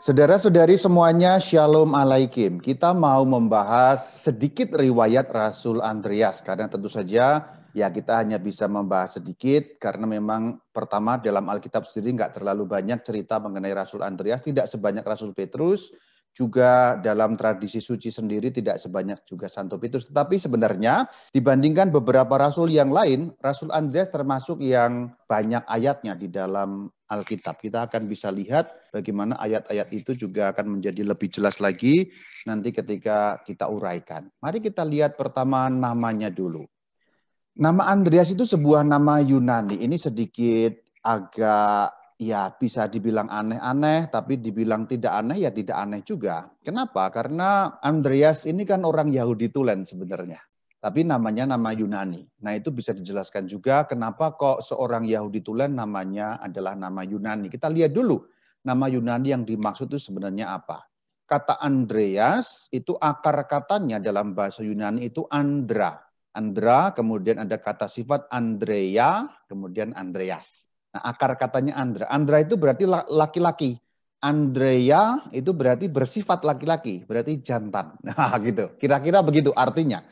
Saudara-saudari semuanya, Shalom Alaikum. Kita mau membahas sedikit riwayat Rasul Andreas, karena tentu saja ya kita hanya bisa membahas sedikit, karena memang pertama dalam Alkitab sendiri nggak terlalu banyak cerita mengenai Rasul Andreas, tidak sebanyak Rasul Petrus, juga dalam tradisi suci sendiri tidak sebanyak juga Santo Petrus. Tetapi sebenarnya dibandingkan beberapa rasul yang lain, Rasul Andreas termasuk yang banyak ayatnya di dalam Alkitab. Kita akan bisa lihat bagaimana ayat-ayat itu juga akan menjadi lebih jelas lagi nanti ketika kita uraikan. Mari kita lihat pertama namanya dulu. Nama Andreas itu sebuah nama Yunani. Ini sedikit agak ya bisa dibilang aneh-aneh, tapi dibilang tidak aneh ya tidak aneh juga. Kenapa? Karena Andreas ini kan orang Yahudi tulen sebenarnya. Tapi namanya nama Yunani. Nah itu bisa dijelaskan juga kenapa kok seorang Yahudi tulen namanya adalah nama Yunani. Kita lihat dulu nama Yunani yang dimaksud itu sebenarnya apa. Kata Andreas itu akar katanya dalam bahasa Yunani itu Andra. Andra, kemudian ada kata sifat Andrea, kemudian Andreas. Nah, akar katanya Andra. Andra itu berarti laki-laki. Andrea itu berarti bersifat laki-laki, berarti jantan. Nah, gitu. Kira-kira begitu artinya.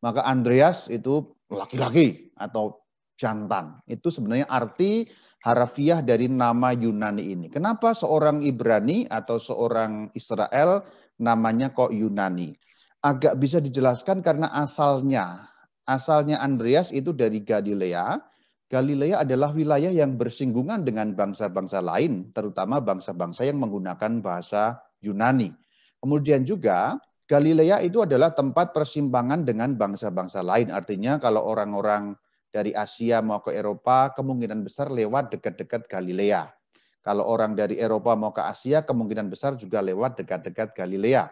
Maka Andreas itu laki-laki atau jantan. Itu sebenarnya arti harafiah dari nama Yunani ini. Kenapa seorang Ibrani atau seorang Israel namanya kok Yunani? Agak bisa dijelaskan karena Asalnya Andreas itu dari Galilea. Galilea adalah wilayah yang bersinggungan dengan bangsa-bangsa lain, terutama bangsa-bangsa yang menggunakan bahasa Yunani. Kemudian juga Galilea itu adalah tempat persimpangan dengan bangsa-bangsa lain. Artinya kalau orang-orang dari Asia mau ke Eropa, kemungkinan besar lewat dekat-dekat Galilea. Kalau orang dari Eropa mau ke Asia, kemungkinan besar juga lewat dekat-dekat Galilea.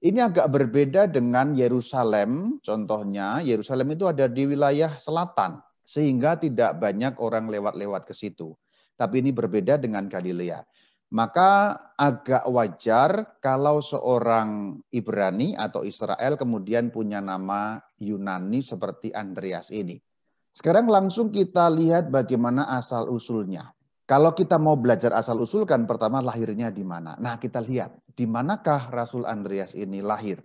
Ini agak berbeda dengan Yerusalem, contohnya Yerusalem itu ada di wilayah selatan, sehingga tidak banyak orang lewat-lewat ke situ. Tapi ini berbeda dengan Galilea. Maka agak wajar kalau seorang Ibrani atau Israel kemudian punya nama Yunani seperti Andreas ini. Sekarang langsung kita lihat bagaimana asal-usulnya. Kalau kita mau belajar asal-usul kan pertama lahirnya di mana. Nah kita lihat di manakah Rasul Andreas ini lahir.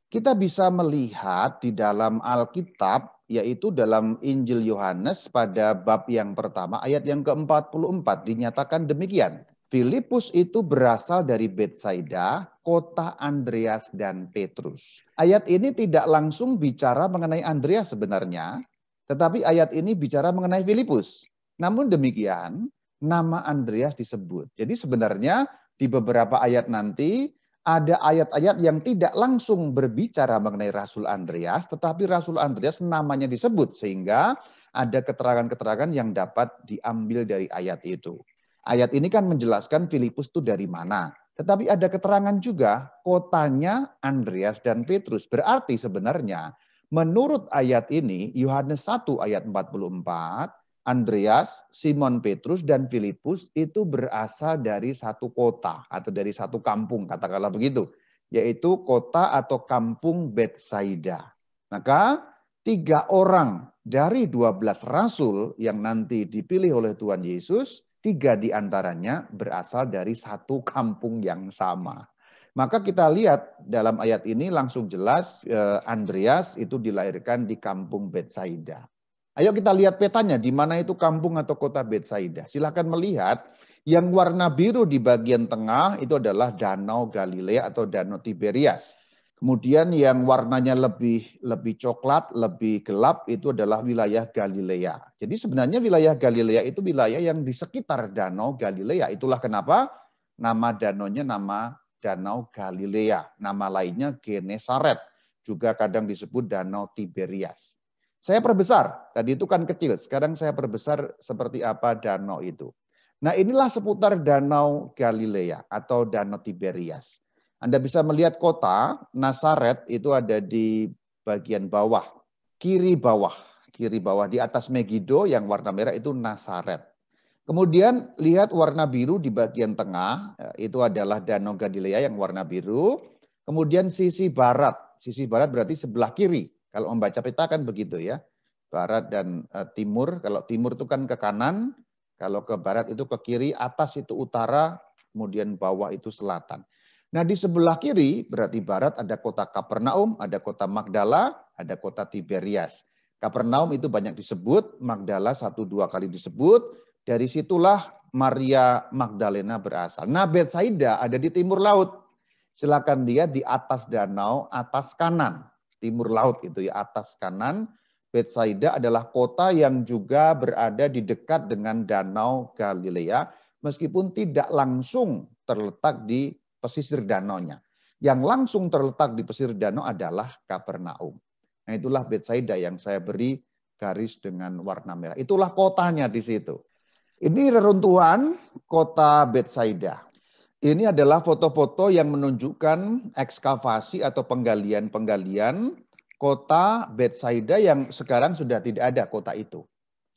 Kita bisa melihat di dalam Alkitab yaitu dalam Injil Yohanes pada bab yang pertama ayat yang ke-44 dinyatakan demikian. Filipus itu berasal dari Betsaida, kota Andreas dan Petrus. Ayat ini tidak langsung bicara mengenai Andreas sebenarnya, tetapi ayat ini bicara mengenai Filipus. Namun demikian, nama Andreas disebut. Jadi sebenarnya di beberapa ayat nanti ada ayat-ayat yang tidak langsung berbicara mengenai Rasul Andreas, tetapi Rasul Andreas namanya disebut sehingga ada keterangan-keterangan yang dapat diambil dari ayat itu. Ayat ini kan menjelaskan Filipus itu dari mana. Tetapi ada keterangan juga kotanya Andreas dan Petrus. Berarti sebenarnya menurut ayat ini Yohanes 1 ayat 44, Andreas, Simon Petrus, dan Filipus itu berasal dari satu kota atau dari satu kampung, katakanlah begitu, yaitu kota atau kampung Betsaida. Maka 3 orang dari 12 rasul yang nanti dipilih oleh Tuhan Yesus, 3 diantaranya berasal dari satu kampung yang sama. Maka kita lihat dalam ayat ini langsung jelas Andreas itu dilahirkan di kampung Betsaida. Ayo kita lihat petanya, di mana itu kampung atau kota Betsaida. Silakan melihat, yang warna biru di bagian tengah itu adalah Danau Galilea atau Danau Tiberias. Kemudian yang warnanya lebih coklat, lebih gelap itu adalah wilayah Galilea. Jadi sebenarnya wilayah Galilea itu wilayah yang di sekitar Danau Galilea. Itulah kenapa nama danaunya nama Danau Galilea. Nama lainnya Genesaret. Juga kadang disebut Danau Tiberias. Saya perbesar, tadi itu kan kecil, sekarang saya perbesar seperti apa danau itu. Nah inilah seputar Danau Galilea atau Danau Tiberias. Anda bisa melihat kota Nazaret itu ada di bagian bawah, kiri bawah di atas Megido yang warna merah itu Nazaret. Kemudian lihat warna biru di bagian tengah, itu adalah Danau Galilea yang warna biru. Kemudian sisi barat berarti sebelah kiri. Kalau membaca peta kan begitu ya. Barat dan timur. Kalau timur itu kan ke kanan. Kalau ke barat itu ke kiri. Atas itu utara. kemudian bawah itu selatan. Nah di sebelah kiri berarti barat ada kota Kapernaum, ada kota Magdala, ada kota Tiberias. Kapernaum itu banyak disebut, Magdala 1-2 kali disebut, dari situlah Maria Magdalena berasal. Nah Betsaida ada di timur laut. Silakan dia di atas danau, atas kanan. Timur laut itu ya, atas kanan. Betsaida adalah kota yang juga berada di dekat dengan danau Galilea, meskipun tidak langsung terletak di pesisir danaunya. Yang langsung terletak di pesisir danau adalah Kapernaum. Nah itulah Betsaida yang saya beri garis dengan warna merah. Itulah kotanya di situ. Ini reruntuhan kota Betsaida. Ini adalah foto-foto yang menunjukkan ekskavasi atau penggalian-penggalian kota Betsaida yang sekarang sudah tidak ada kota itu.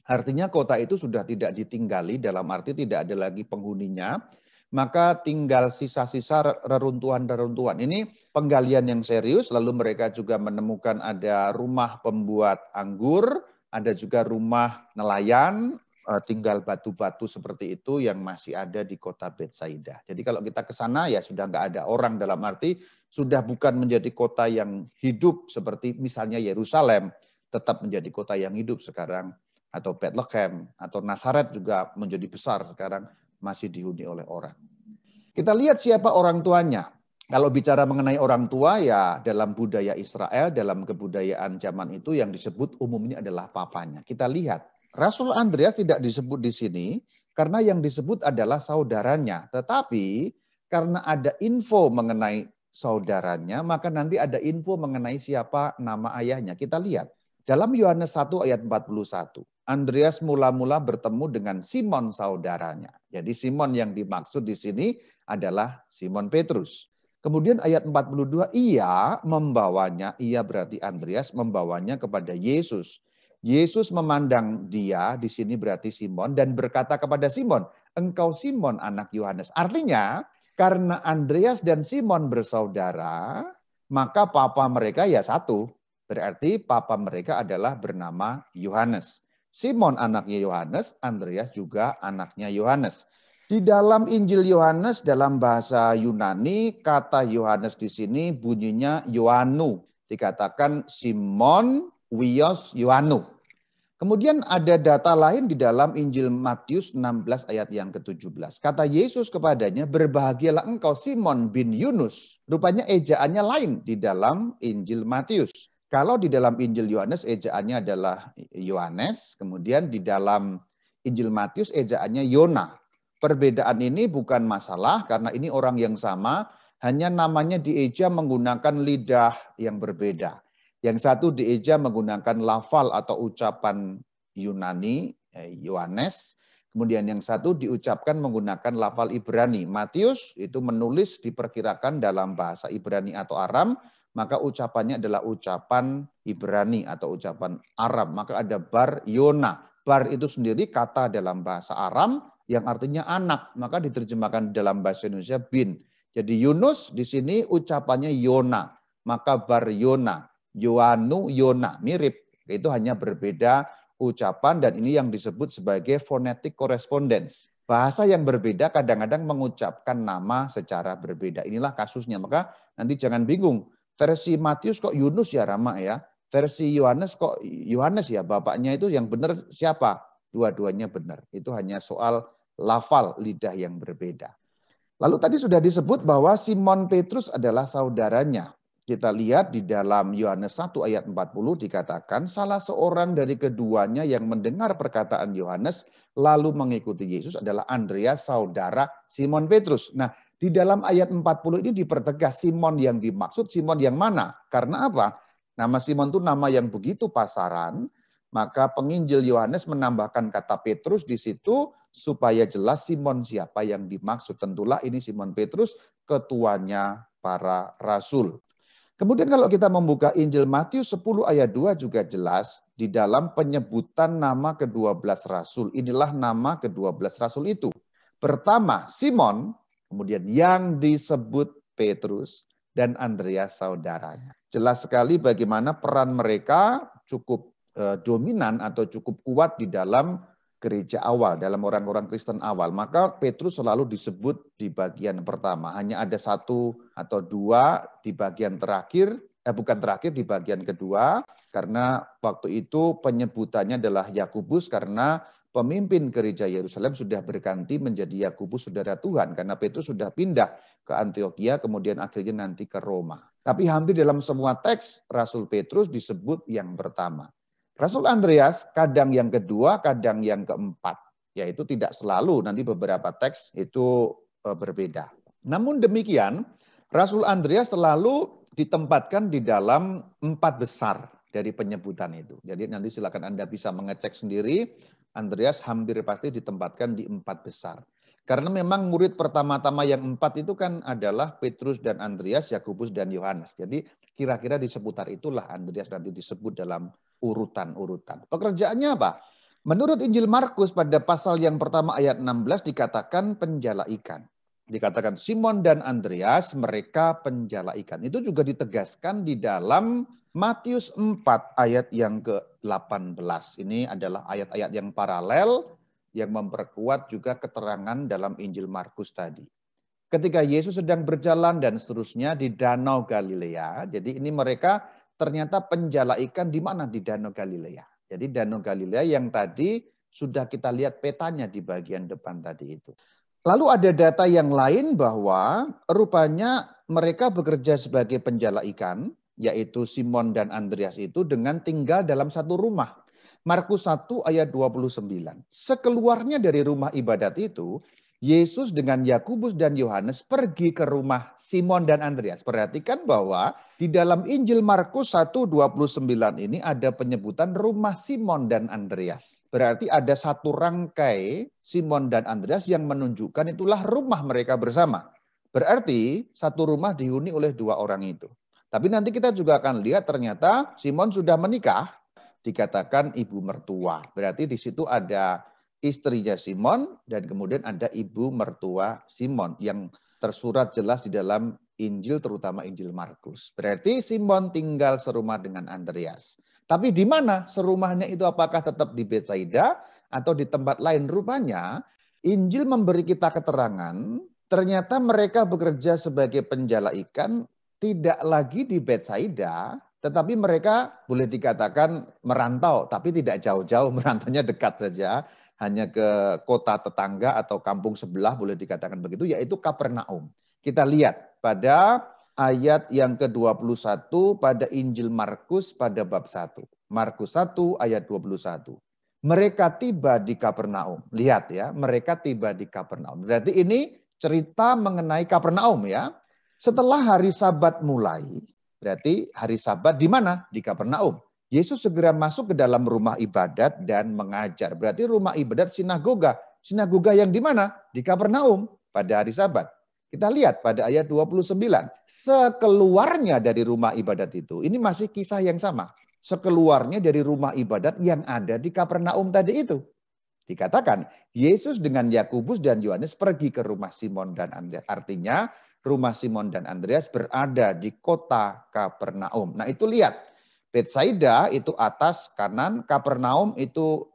Artinya kota itu sudah tidak ditinggali, dalam arti tidak ada lagi penghuninya, maka tinggal sisa-sisa reruntuhan-reruntuhan. Ini penggalian yang serius, lalu mereka juga menemukan ada rumah pembuat anggur, ada juga rumah nelayan, tinggal batu-batu seperti itu yang masih ada di kota Betsaida. Jadi kalau kita ke sana ya sudah nggak ada orang, dalam arti sudah bukan menjadi kota yang hidup seperti misalnya Yerusalem, tetap menjadi kota yang hidup sekarang, atau Bethlehem atau Nazaret juga menjadi besar sekarang masih dihuni oleh orang. Kita lihat siapa orang tuanya. Kalau bicara mengenai orang tua ya dalam budaya Israel, dalam kebudayaan zaman itu yang disebut umumnya adalah papanya. Kita lihat Rasul Andreas tidak disebut di sini karena yang disebut adalah saudaranya. Tetapi karena ada info mengenai saudaranya, maka nanti ada info mengenai siapa nama ayahnya. Kita lihat. Dalam Yohanes 1 ayat 41, Andreas mula-mula bertemu dengan Simon saudaranya. Jadi Simon yang dimaksud di sini adalah Simon Petrus. Kemudian ayat 42, ia membawanya, ia berarti Andreas membawanya kepada Yesus. Yesus memandang dia, di sini berarti Simon, dan berkata kepada Simon, engkau Simon anak Yohanes. Artinya, karena Andreas dan Simon bersaudara, maka papa mereka ya satu. Berarti papa mereka adalah bernama Yohanes. Simon anaknya Yohanes, Andreas juga anaknya Yohanes. Di dalam Injil Yohanes, dalam bahasa Yunani, kata Yohanes di sini bunyinya Ioannou. Dikatakan Simon Wios Ioannou. Kemudian ada data lain di dalam Injil Matius 16 ayat yang ke-17. Kata Yesus kepadanya, berbahagialah engkau Simon bin Yunus. Rupanya ejaannya lain di dalam Injil Matius. Kalau di dalam Injil Yohanes ejaannya adalah Yohanes, kemudian di dalam Injil Matius ejaannya Yona. Perbedaan ini bukan masalah karena ini orang yang sama, hanya namanya dieja menggunakan lidah yang berbeda. Yang satu dieja menggunakan lafal atau ucapan Yunani, Yohanes. Kemudian yang satu diucapkan menggunakan lafal Ibrani. Matius itu menulis diperkirakan dalam bahasa Ibrani atau Aram, maka ucapannya adalah ucapan Ibrani atau ucapan Aram. Maka ada bar Yona. Bar itu sendiri kata dalam bahasa Aram yang artinya anak. Maka diterjemahkan dalam bahasa Indonesia bin. Jadi Yunus di sini ucapannya Yona. Maka bar Yona. Ioannou, Yona, mirip. Itu hanya berbeda ucapan dan ini yang disebut sebagai phonetic correspondence. Bahasa yang berbeda kadang-kadang mengucapkan nama secara berbeda. Inilah kasusnya. Maka nanti jangan bingung. Versi Matius kok Yunus ya Rama ya. Versi Yohanes kok Yohanes ya. Bapaknya itu yang benar siapa? Dua-duanya benar. Itu hanya soal lafal lidah yang berbeda. Lalu tadi sudah disebut bahwa Simon Petrus adalah saudaranya. Kita lihat di dalam Yohanes 1 ayat 40 dikatakan salah seorang dari keduanya yang mendengar perkataan Yohanes lalu mengikuti Yesus adalah Andreas saudara Simon Petrus. Nah di dalam ayat 40 ini dipertegas Simon yang dimaksud Simon yang mana? Karena apa? Nama Simon itu nama yang begitu pasaran, maka penginjil Yohanes menambahkan kata Petrus di situ supaya jelas Simon siapa yang dimaksud. Tentulah ini Simon Petrus ketuanya para rasul. Kemudian kalau kita membuka Injil Matius 10 ayat 2 juga jelas di dalam penyebutan nama ke-12 rasul. Inilah nama ke-12 rasul itu. Pertama Simon, kemudian yang disebut Petrus dan Andreas saudaranya. Jelas sekali bagaimana peran mereka cukup dominan atau cukup kuat di dalam gereja awal, dalam orang-orang Kristen awal, maka Petrus selalu disebut di bagian pertama. Hanya ada satu atau dua di bagian terakhir, bukan terakhir, di bagian kedua, karena waktu itu penyebutannya adalah Yakobus karena pemimpin gereja Yerusalem sudah berganti menjadi Yakobus saudara Tuhan, karena Petrus sudah pindah ke Antioquia, kemudian akhirnya nanti ke Roma. Tapi hampir dalam semua teks, Rasul Petrus disebut yang pertama. Rasul Andreas kadang yang kedua, kadang yang keempat. Yaitu tidak selalu, nanti beberapa teks itu berbeda. Namun demikian, Rasul Andreas selalu ditempatkan di dalam 4 besar dari penyebutan itu. Jadi nanti silakan Anda bisa mengecek sendiri, Andreas hampir pasti ditempatkan di 4 besar. Karena memang murid pertama-tama yang 4 itu kan adalah Petrus dan Andreas, Yakobus dan Yohanes. Jadi kira-kira di seputar itulah Andreas nanti disebut dalam urutan-urutan. Pekerjaannya apa? Menurut Injil Markus pada pasal yang pertama ayat 16 dikatakan penjala ikan. Dikatakan Simon dan Andreas mereka penjala ikan. Itu juga ditegaskan di dalam Matius 4 ayat yang ke-18. Ini adalah ayat-ayat yang paralel yang memperkuat juga keterangan dalam Injil Markus tadi. Ketika Yesus sedang berjalan dan seterusnya di Danau Galilea, jadi ini mereka ternyata penjala ikan di mana? Di Danau Galilea. Jadi Danau Galilea yang tadi sudah kita lihat petanya di bagian depan tadi itu. Lalu ada data yang lain bahwa rupanya mereka bekerja sebagai penjala ikan, yaitu Simon dan Andreas itu dengan tinggal dalam satu rumah. Markus 1 ayat 29. Sekeluarnya dari rumah ibadat itu, Yesus dengan Yakobus dan Yohanes pergi ke rumah Simon dan Andreas. Perhatikan bahwa di dalam Injil Markus 1:29 ini ada penyebutan rumah Simon dan Andreas. Berarti ada satu rangkai Simon dan Andreas yang menunjukkan itulah rumah mereka bersama. Berarti satu rumah dihuni oleh 2 orang itu. Tapi nanti kita juga akan lihat ternyata Simon sudah menikah, dikatakan ibu mertua. Berarti di situ ada istrinya Simon dan kemudian ada ibu mertua Simon yang tersurat jelas di dalam Injil, terutama Injil Markus. Berarti Simon tinggal serumah dengan Andreas. Tapi di mana serumahnya itu, apakah tetap di Betsaida atau di tempat lain? Rupanya Injil memberi kita keterangan ternyata mereka bekerja sebagai penjala ikan tidak lagi di Betsaida, tetapi mereka boleh dikatakan merantau, tapi tidak jauh-jauh, merantaunya dekat saja, hanya ke kota tetangga atau kampung sebelah, boleh dikatakan begitu, yaitu Kapernaum. Kita lihat pada ayat yang ke-21 pada Injil Markus pada bab 1. Markus 1 ayat 21. Mereka tiba di Kapernaum. Lihat ya, mereka tiba di Kapernaum. Berarti ini cerita mengenai Kapernaum ya. Setelah hari Sabat mulai, berarti hari Sabat di mana? Di Kapernaum. Yesus segera masuk ke dalam rumah ibadat dan mengajar. Berarti rumah ibadat sinagoga. Sinagoga yang di mana? Di Kapernaum pada hari Sabat. Kita lihat pada ayat 29. Sekeluarnya dari rumah ibadat itu. Ini masih kisah yang sama. Sekeluarnya dari rumah ibadat yang ada di Kapernaum tadi itu. Dikatakan Yesus dengan Yakobus dan Yohanes pergi ke rumah Simon dan Andreas. Artinya rumah Simon dan Andreas berada di kota Kapernaum. Nah itu lihat. Betsaida itu atas kanan, Kapernaum itu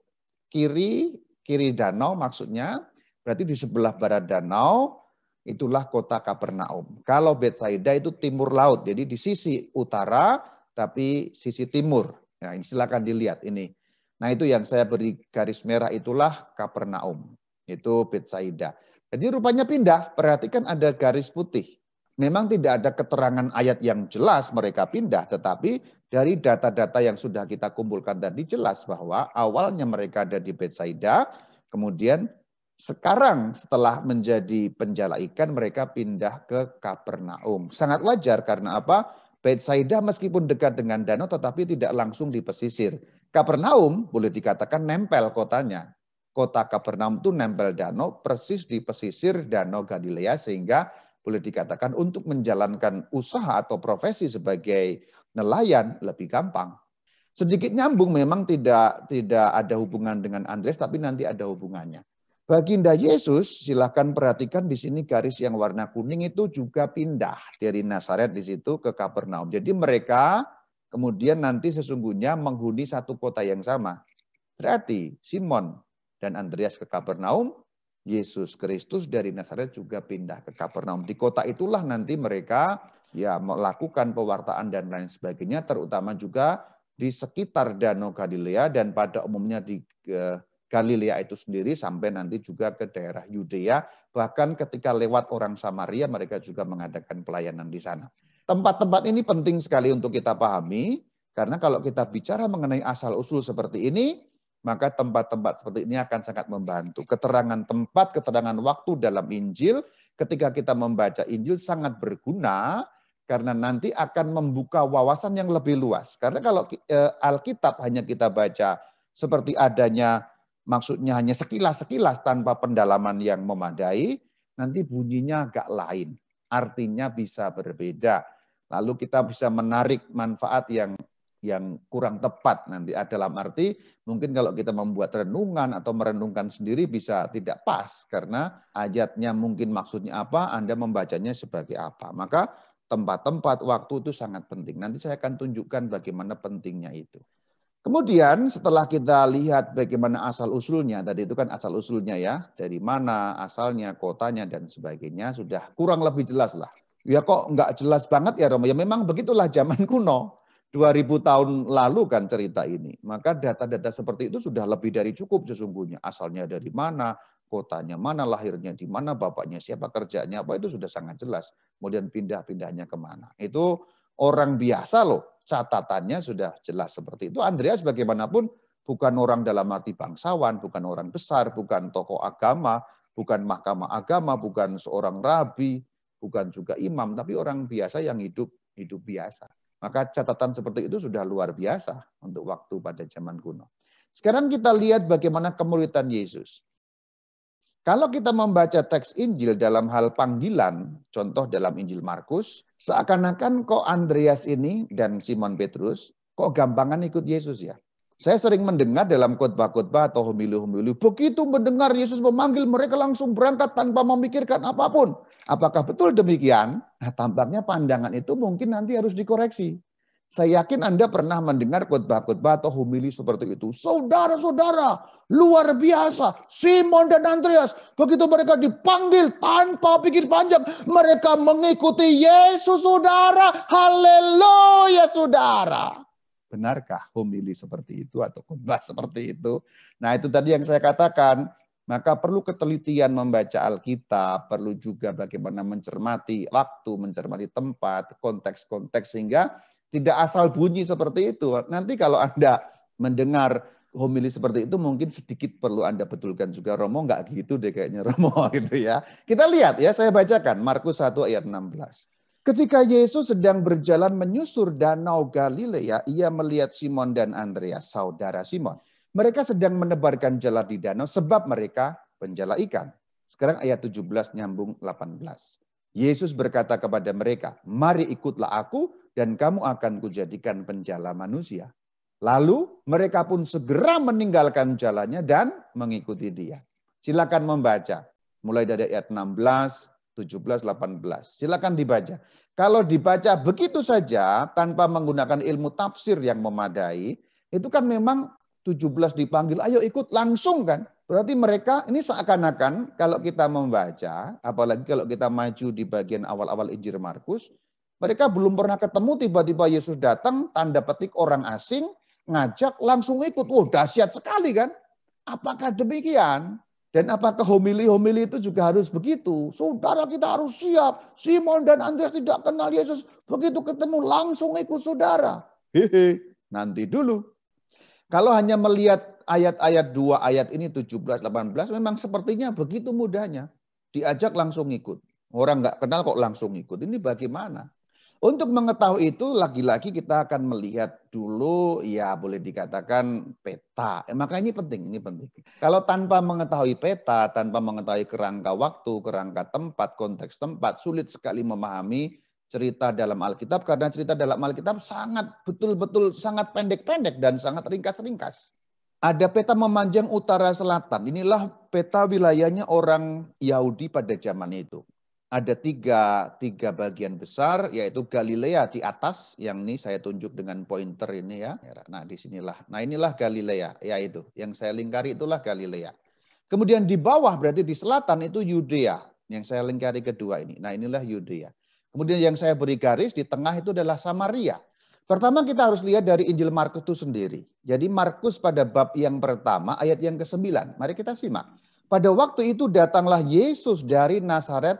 kiri danau maksudnya. Berarti di sebelah barat danau itulah kota Kapernaum. Kalau Betsaida itu timur laut, jadi di sisi utara tapi sisi timur. Nah, ini silakan dilihat ini. Nah, itu yang saya beri garis merah itulah Kapernaum. Itu Betsaida. Jadi rupanya pindah, perhatikan ada garis putih. Memang tidak ada keterangan ayat yang jelas mereka pindah, tetapi dari data-data yang sudah kita kumpulkan tadi jelas bahwa awalnya mereka ada di Betsaida, kemudian sekarang setelah menjadi penjala ikan mereka pindah ke Kapernaum. Sangat wajar karena apa? Betsaida meskipun dekat dengan danau tetapi tidak langsung di pesisir. Kapernaum boleh dikatakan nempel kotanya. Kota Kapernaum itu nempel danau persis di pesisir Danau Galilea sehingga boleh dikatakan untuk menjalankan usaha atau profesi sebagai nelayan lebih gampang. Sedikit nyambung, memang tidak ada hubungan dengan Andreas tapi nanti ada hubungannya. Baginda Yesus, silakan perhatikan di sini garis yang warna kuning itu juga pindah dari Nazaret di situ ke Kapernaum. Jadi mereka kemudian nanti sesungguhnya menghuni satu kota yang sama. Berarti Simon dan Andreas ke Kapernaum, Yesus Kristus dari Nazaret juga pindah ke Kapernaum. Di kota itulah nanti mereka ya melakukan pewartaan dan lain sebagainya, terutama juga di sekitar Danau Galilea dan pada umumnya di Galilea itu sendiri sampai nanti juga ke daerah Yudea. Bahkan ketika lewat orang Samaria mereka juga mengadakan pelayanan di sana. Tempat-tempat ini penting sekali untuk kita pahami, karena kalau kita bicara mengenai asal-usul seperti ini, maka tempat-tempat seperti ini akan sangat membantu. Keterangan tempat, keterangan waktu dalam Injil, ketika kita membaca Injil sangat berguna, karena nanti akan membuka wawasan yang lebih luas. Karena kalau Alkitab hanya kita baca seperti adanya, maksudnya hanya sekilas-sekilas tanpa pendalaman yang memadai, nanti bunyinya agak lain. Artinya bisa berbeda. Lalu kita bisa menarik manfaat yang kurang tepat nanti. Dalam arti mungkin kalau kita membuat renungan atau merenungkan sendiri bisa tidak pas. Karena ayatnya mungkin maksudnya apa, Anda membacanya sebagai apa. Maka tempat-tempat, waktu itu sangat penting. Nanti saya akan tunjukkan bagaimana pentingnya itu. Kemudian setelah kita lihat bagaimana asal-usulnya, tadi itu kan asal-usulnya ya, dari mana asalnya, kotanya, dan sebagainya, sudah kurang lebih jelas lah. Ya kok nggak jelas banget ya Romo, ya memang begitulah zaman kuno. 2000 tahun lalu kan cerita ini. Maka data-data seperti itu sudah lebih dari cukup sesungguhnya. Asalnya dari mana, kotanya mana, lahirnya di mana, bapaknya siapa, kerjanya apa, itu sudah sangat jelas. Kemudian pindah-pindahnya kemana. Itu orang biasa loh, catatannya sudah jelas seperti itu. Andreas bagaimanapun bukan orang dalam arti bangsawan, bukan orang besar, bukan tokoh agama, bukan mahkamah agama, bukan seorang rabi, bukan juga imam, tapi orang biasa yang hidup biasa. Maka catatan seperti itu sudah luar biasa untuk waktu pada zaman kuno. Sekarang kita lihat bagaimana kemuridan Yesus. Kalau kita membaca teks Injil dalam hal panggilan, contoh dalam Injil Markus, seakan-akan kok Andreas ini dan Simon Petrus kok gampangan ikut Yesus ya. Saya sering mendengar dalam khotbah-khotbah atau homili-homili, begitu mendengar Yesus memanggil mereka langsung berangkat tanpa memikirkan apapun. Apakah betul demikian? Nah, tampaknya pandangan itu mungkin nanti harus dikoreksi. Saya yakin Anda pernah mendengar khotbah-khotbah atau homili seperti itu. Saudara-saudara, luar biasa. Simon dan Andreas, begitu mereka dipanggil tanpa pikir panjang, mereka mengikuti Yesus, saudara. Haleluya, saudara. Benarkah homili seperti itu atau khotbah seperti itu? Nah, itu tadi yang saya katakan. Maka perlu ketelitian membaca Alkitab, perlu juga bagaimana mencermati waktu, mencermati tempat, konteks-konteks, sehingga tidak asal bunyi seperti itu. Nanti kalau Anda mendengar homili seperti itu mungkin sedikit perlu Anda betulkan juga. Romo nggak gitu deh kayaknya Romo gitu ya. Kita lihat ya, saya bacakan Markus 1 ayat 16. Ketika Yesus sedang berjalan menyusur danau Galilea, ia melihat Simon dan Andreas, saudara Simon. Mereka sedang menebarkan jala di danau sebab mereka penjala ikan. Sekarang ayat 17 nyambung 18. Yesus berkata kepada mereka, mari ikutlah aku dan kamu akan kujadikan penjala manusia. Lalu mereka pun segera meninggalkan jalannya dan mengikuti dia. Silakan membaca. Mulai dari ayat 16, 17, 18. Silakan dibaca. Kalau dibaca begitu saja tanpa menggunakan ilmu tafsir yang memadai, itu kan memang 17 dipanggil, ayo ikut langsung kan. Berarti mereka ini seakan-akan kalau kita membaca, apalagi kalau kita maju di bagian awal-awal Injil Markus, mereka belum pernah ketemu, tiba-tiba Yesus datang, tanda petik orang asing, ngajak langsung ikut. Oh, dahsyat sekali kan. Apakah demikian? Dan apakah homili-homili itu juga harus begitu? Saudara, kita harus siap. Simon dan Andreas tidak kenal Yesus. Begitu ketemu langsung ikut saudara. Hehe, nanti dulu. Kalau hanya melihat ayat-ayat 2 ayat ini 17, 18 memang sepertinya begitu mudahnya. Diajak langsung ikut. Orang nggak kenal kok langsung ikut. Ini bagaimana? Untuk mengetahui itu lagi-lagi kita akan melihat dulu ya boleh dikatakan peta. Maka ini penting. Kalau tanpa mengetahui peta, tanpa mengetahui kerangka waktu, kerangka tempat, konteks tempat, sulit sekali memahami cerita dalam Alkitab, karena cerita dalam Alkitab sangat betul-betul sangat pendek-pendek dan sangat ringkas-ringkas. Ada peta memanjang utara selatan. Inilah peta wilayahnya orang Yahudi pada zaman itu. Ada tiga bagian besar, yaitu Galilea di atas, yang ini saya tunjuk dengan pointer ini ya. Nah, disinilah. Nah, inilah Galilea, yaitu yang saya lingkari itulah Galilea. Kemudian di bawah berarti di selatan itu Yudea. Yang saya lingkari kedua ini. Nah inilah Yudea. Kemudian yang saya beri garis di tengah itu adalah Samaria. Pertama kita harus lihat dari Injil Markus itu sendiri. Jadi Markus pada bab yang pertama ayat yang ke-9. Mari kita simak. Pada waktu itu datanglah Yesus dari Nazaret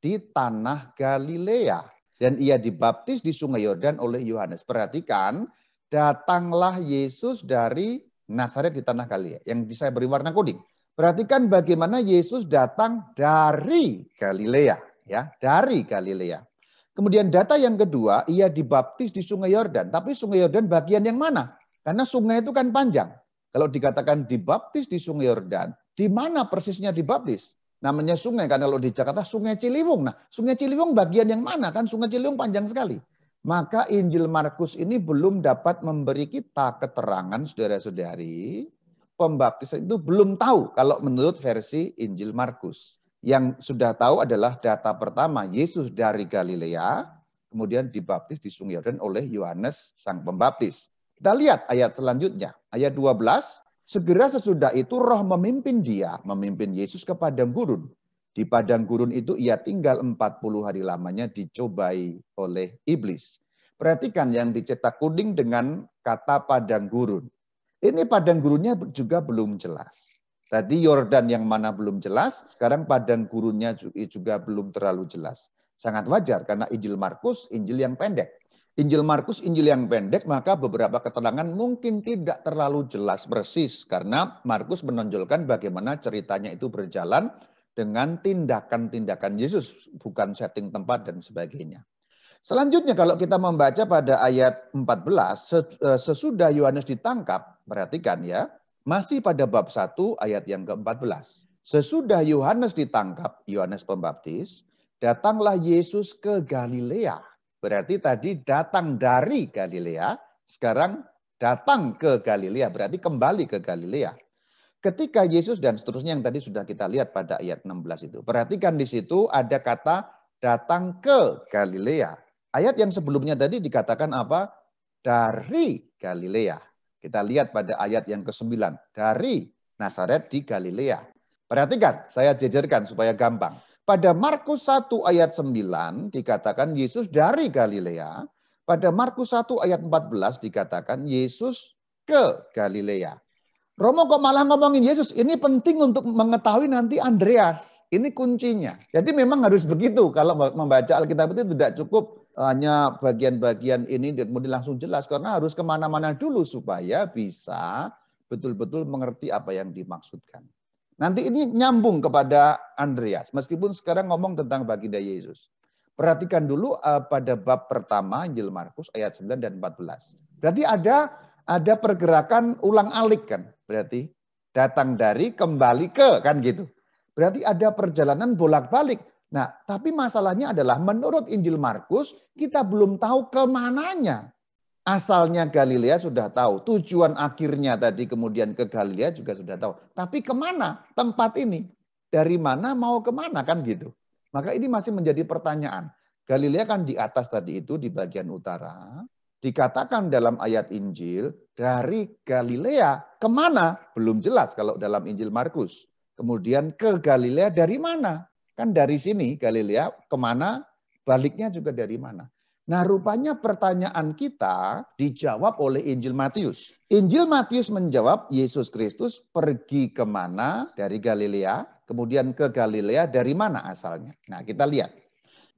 di tanah Galilea. Dan ia dibaptis di sungai Yordan oleh Yohanes. Perhatikan, datanglah Yesus dari Nazaret di tanah Galilea. Yang saya beri warna kuning. Perhatikan bagaimana Yesus datang dari Galilea. Ya, dari Galilea. Kemudian data yang kedua, ia dibaptis di sungai Yordan. Tapi sungai Yordan bagian yang mana? Karena sungai itu kan panjang. Kalau dikatakan dibaptis di sungai Yordan, di mana persisnya dibaptis? Namanya sungai, karena kalau di Jakarta sungai Ciliwung. Nah, sungai Ciliwung bagian yang mana? Kan sungai Ciliwung panjang sekali. Maka Injil Markus ini belum dapat memberi kita keterangan, saudara-saudari. Pembaptisan itu belum tahu kalau menurut versi Injil Markus. Yang sudah tahu adalah data pertama, Yesus dari Galilea, kemudian dibaptis di Sungai Yordan oleh Yohanes Sang Pembaptis. Kita lihat ayat selanjutnya, ayat 12. Segera sesudah itu roh memimpin Yesus ke padang gurun. Di padang gurun itu ia tinggal 40 hari lamanya dicobai oleh iblis. Perhatikan yang dicetak kuning dengan kata padang gurun. Ini padang gurunnya juga belum jelas. Tadi Yordan yang mana belum jelas, sekarang padang gurunnya juga belum terlalu jelas. Sangat wajar karena Injil Markus, Injil yang pendek. Injil Markus, Injil yang pendek, maka beberapa keterangan mungkin tidak terlalu jelas persis. Karena Markus menonjolkan bagaimana ceritanya itu berjalan dengan tindakan-tindakan Yesus, bukan setting tempat dan sebagainya. Selanjutnya kalau kita membaca pada ayat 14, sesudah Yohanes ditangkap, perhatikan ya, masih pada bab 1 ayat yang ke-14. Sesudah Yohanes ditangkap, Yohanes Pembaptis, datanglah Yesus ke Galilea. Berarti tadi datang dari Galilea, sekarang datang ke Galilea, berarti kembali ke Galilea. Ketika Yesus dan seterusnya yang tadi sudah kita lihat pada ayat 16 itu. Perhatikan di situ ada kata datang ke Galilea. Ayat yang sebelumnya tadi dikatakan apa? Dari Galilea. Kita lihat pada ayat yang ke-9. Dari Nazaret di Galilea. Perhatikan, saya jejerkan supaya gampang. Pada Markus 1 ayat 9 dikatakan Yesus dari Galilea. Pada Markus 1 ayat 14 dikatakan Yesus ke Galilea. Romo kok malah ngomongin Yesus? Ini penting untuk mengetahui nanti Andreas. Ini kuncinya. Jadi memang harus begitu. Kalau membaca Alkitab itu tidak cukup hanya bagian-bagian ini kemudian langsung jelas. Karena harus kemana-mana dulu supaya bisa betul-betul mengerti apa yang dimaksudkan. Nanti ini nyambung kepada Andreas. Meskipun sekarang ngomong tentang baginda Yesus. Perhatikan dulu pada bab pertama Injil Markus ayat 9 dan 14. Berarti ada pergerakan ulang alik kan. Berarti datang dari kembali ke kan gitu. Berarti ada perjalanan bolak-balik. Nah tapi masalahnya adalah menurut Injil Markus kita belum tahu kemananya. Asalnya Galilea sudah tahu. Tujuan akhirnya tadi kemudian ke Galilea juga sudah tahu. Tapi kemana tempat ini? Dari mana mau kemana kan gitu. Maka ini masih menjadi pertanyaan. Galilea kan di atas tadi itu di bagian utara. Dikatakan dalam ayat Injil, dari Galilea kemana? Belum jelas kalau dalam Injil Markus. Kemudian ke Galilea dari mana? Kan dari sini Galilea kemana? Baliknya juga dari mana? Nah rupanya pertanyaan kita dijawab oleh Injil Matius. Injil Matius menjawab Yesus Kristus pergi kemana dari Galilea. Kemudian ke Galilea dari mana asalnya? Nah kita lihat.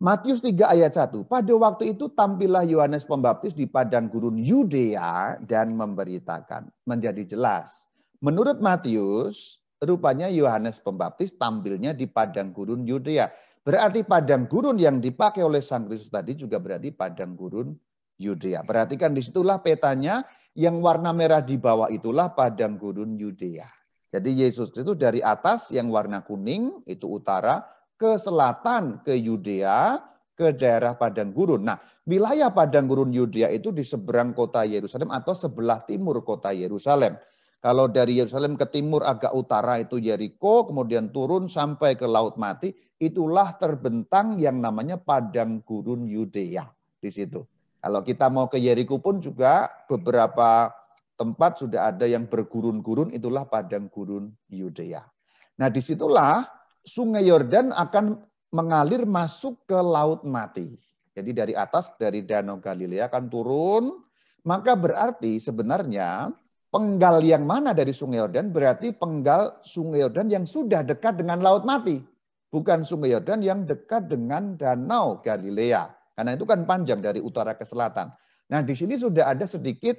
Matius 3 ayat 1. Pada waktu itu tampillah Yohanes Pembaptis di padang gurun Yudea dan memberitakan. Menjadi jelas. Menurut Matius, rupanya Yohanes Pembaptis tampilnya di padang gurun Yudea. Berarti padang gurun yang dipakai oleh Sang Kristus tadi juga berarti padang gurun Yudea. Perhatikan disitulah petanya yang warna merah di bawah itulah padang gurun Yudea. Jadi Yesus Kristus dari atas yang warna kuning itu utara, ke selatan, ke Yudea, ke daerah padang gurun. Nah, wilayah padang gurun Yudea itu di seberang kota Yerusalem atau sebelah timur kota Yerusalem. Kalau dari Yerusalem ke timur agak utara itu Yeriko, kemudian turun sampai ke Laut Mati, itulah terbentang yang namanya padang gurun Yudea di situ. Kalau kita mau ke Yeriko pun juga beberapa tempat sudah ada yang bergurun-gurun, itulah padang gurun Yudea. Nah disitulah sungai Yordan akan mengalir masuk ke Laut Mati. Jadi dari atas, dari Danau Galilea akan turun, maka berarti sebenarnya penggal yang mana dari sungai Yordan berarti penggal sungai Yordan yang sudah dekat dengan Laut Mati. Bukan sungai Yordan yang dekat dengan Danau Galilea. Karena itu kan panjang dari utara ke selatan. Nah di sini sudah ada sedikit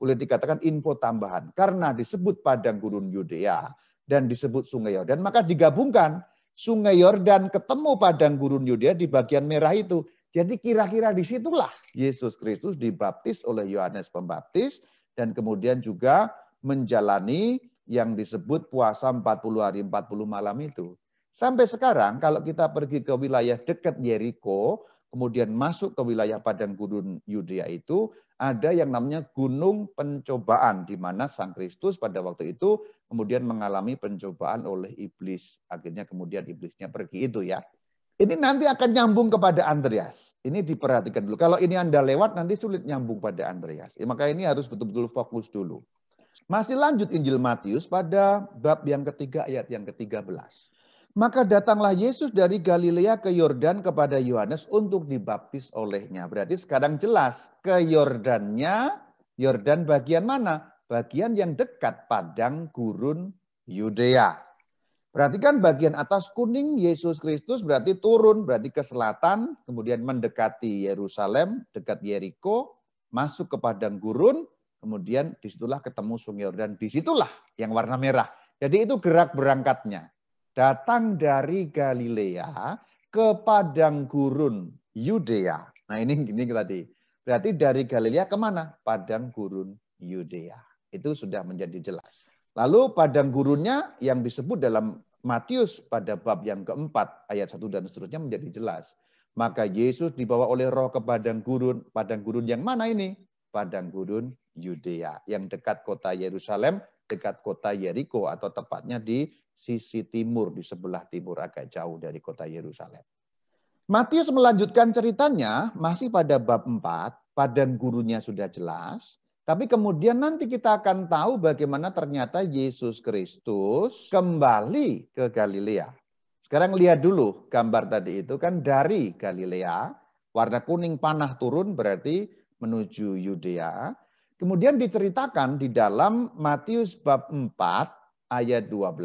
boleh dikatakan info tambahan. Karena disebut padang gurun Yudea dan disebut sungai Yordan, maka digabungkan sungai Yordan ketemu padang gurun Yudea di bagian merah itu. Jadi kira-kira disitulah Yesus Kristus dibaptis oleh Yohanes Pembaptis dan kemudian juga menjalani yang disebut puasa 40 hari 40 malam itu. Sampai sekarang kalau kita pergi ke wilayah dekat Yeriko, kemudian masuk ke wilayah padang gurun Yudea itu, ada yang namanya gunung pencobaan, di mana Sang Kristus pada waktu itu kemudian mengalami pencobaan oleh iblis. Akhirnya kemudian iblisnya pergi itu ya. Ini nanti akan nyambung kepada Andreas. Ini diperhatikan dulu. Kalau ini Anda lewat nanti sulit nyambung pada Andreas. Maka ini harus betul-betul fokus dulu. Masih lanjut Injil Matius pada bab yang ketiga ayat yang ke-13. Maka datanglah Yesus dari Galilea ke Yordan kepada Yohanes untuk dibaptis olehnya. Berarti sekarang jelas ke Yordannya, Yordan bagian mana? Bagian yang dekat padang gurun Yudea. Perhatikan bagian atas kuning Yesus Kristus berarti turun, berarti ke selatan, kemudian mendekati Yerusalem, dekat Yeriko, masuk ke padang gurun, kemudian disitulah ketemu sungai Yordan, disitulah yang warna merah. Jadi itu gerak berangkatnya. Datang dari Galilea ke padang gurun Yudea. Nah ini tadi. Berarti dari Galilea kemana? Padang gurun Yudea. Itu sudah menjadi jelas. Lalu padang gurunnya yang disebut dalam Matius pada bab yang keempat ayat 1 dan seterusnya menjadi jelas. Maka Yesus dibawa oleh Roh ke padang gurun yang mana ini? Padang gurun Yudea yang dekat kota Yerusalem, dekat kota Yeriko atau tepatnya di sisi timur, di sebelah timur agak jauh dari kota Yerusalem. Matius melanjutkan ceritanya masih pada bab 4, padang gurunnya sudah jelas. Tapi kemudian nanti kita akan tahu bagaimana ternyata Yesus Kristus kembali ke Galilea. Sekarang lihat dulu gambar tadi itu kan dari Galilea, warna kuning panah turun berarti menuju Yudea. Kemudian diceritakan di dalam Matius bab 4 ayat 12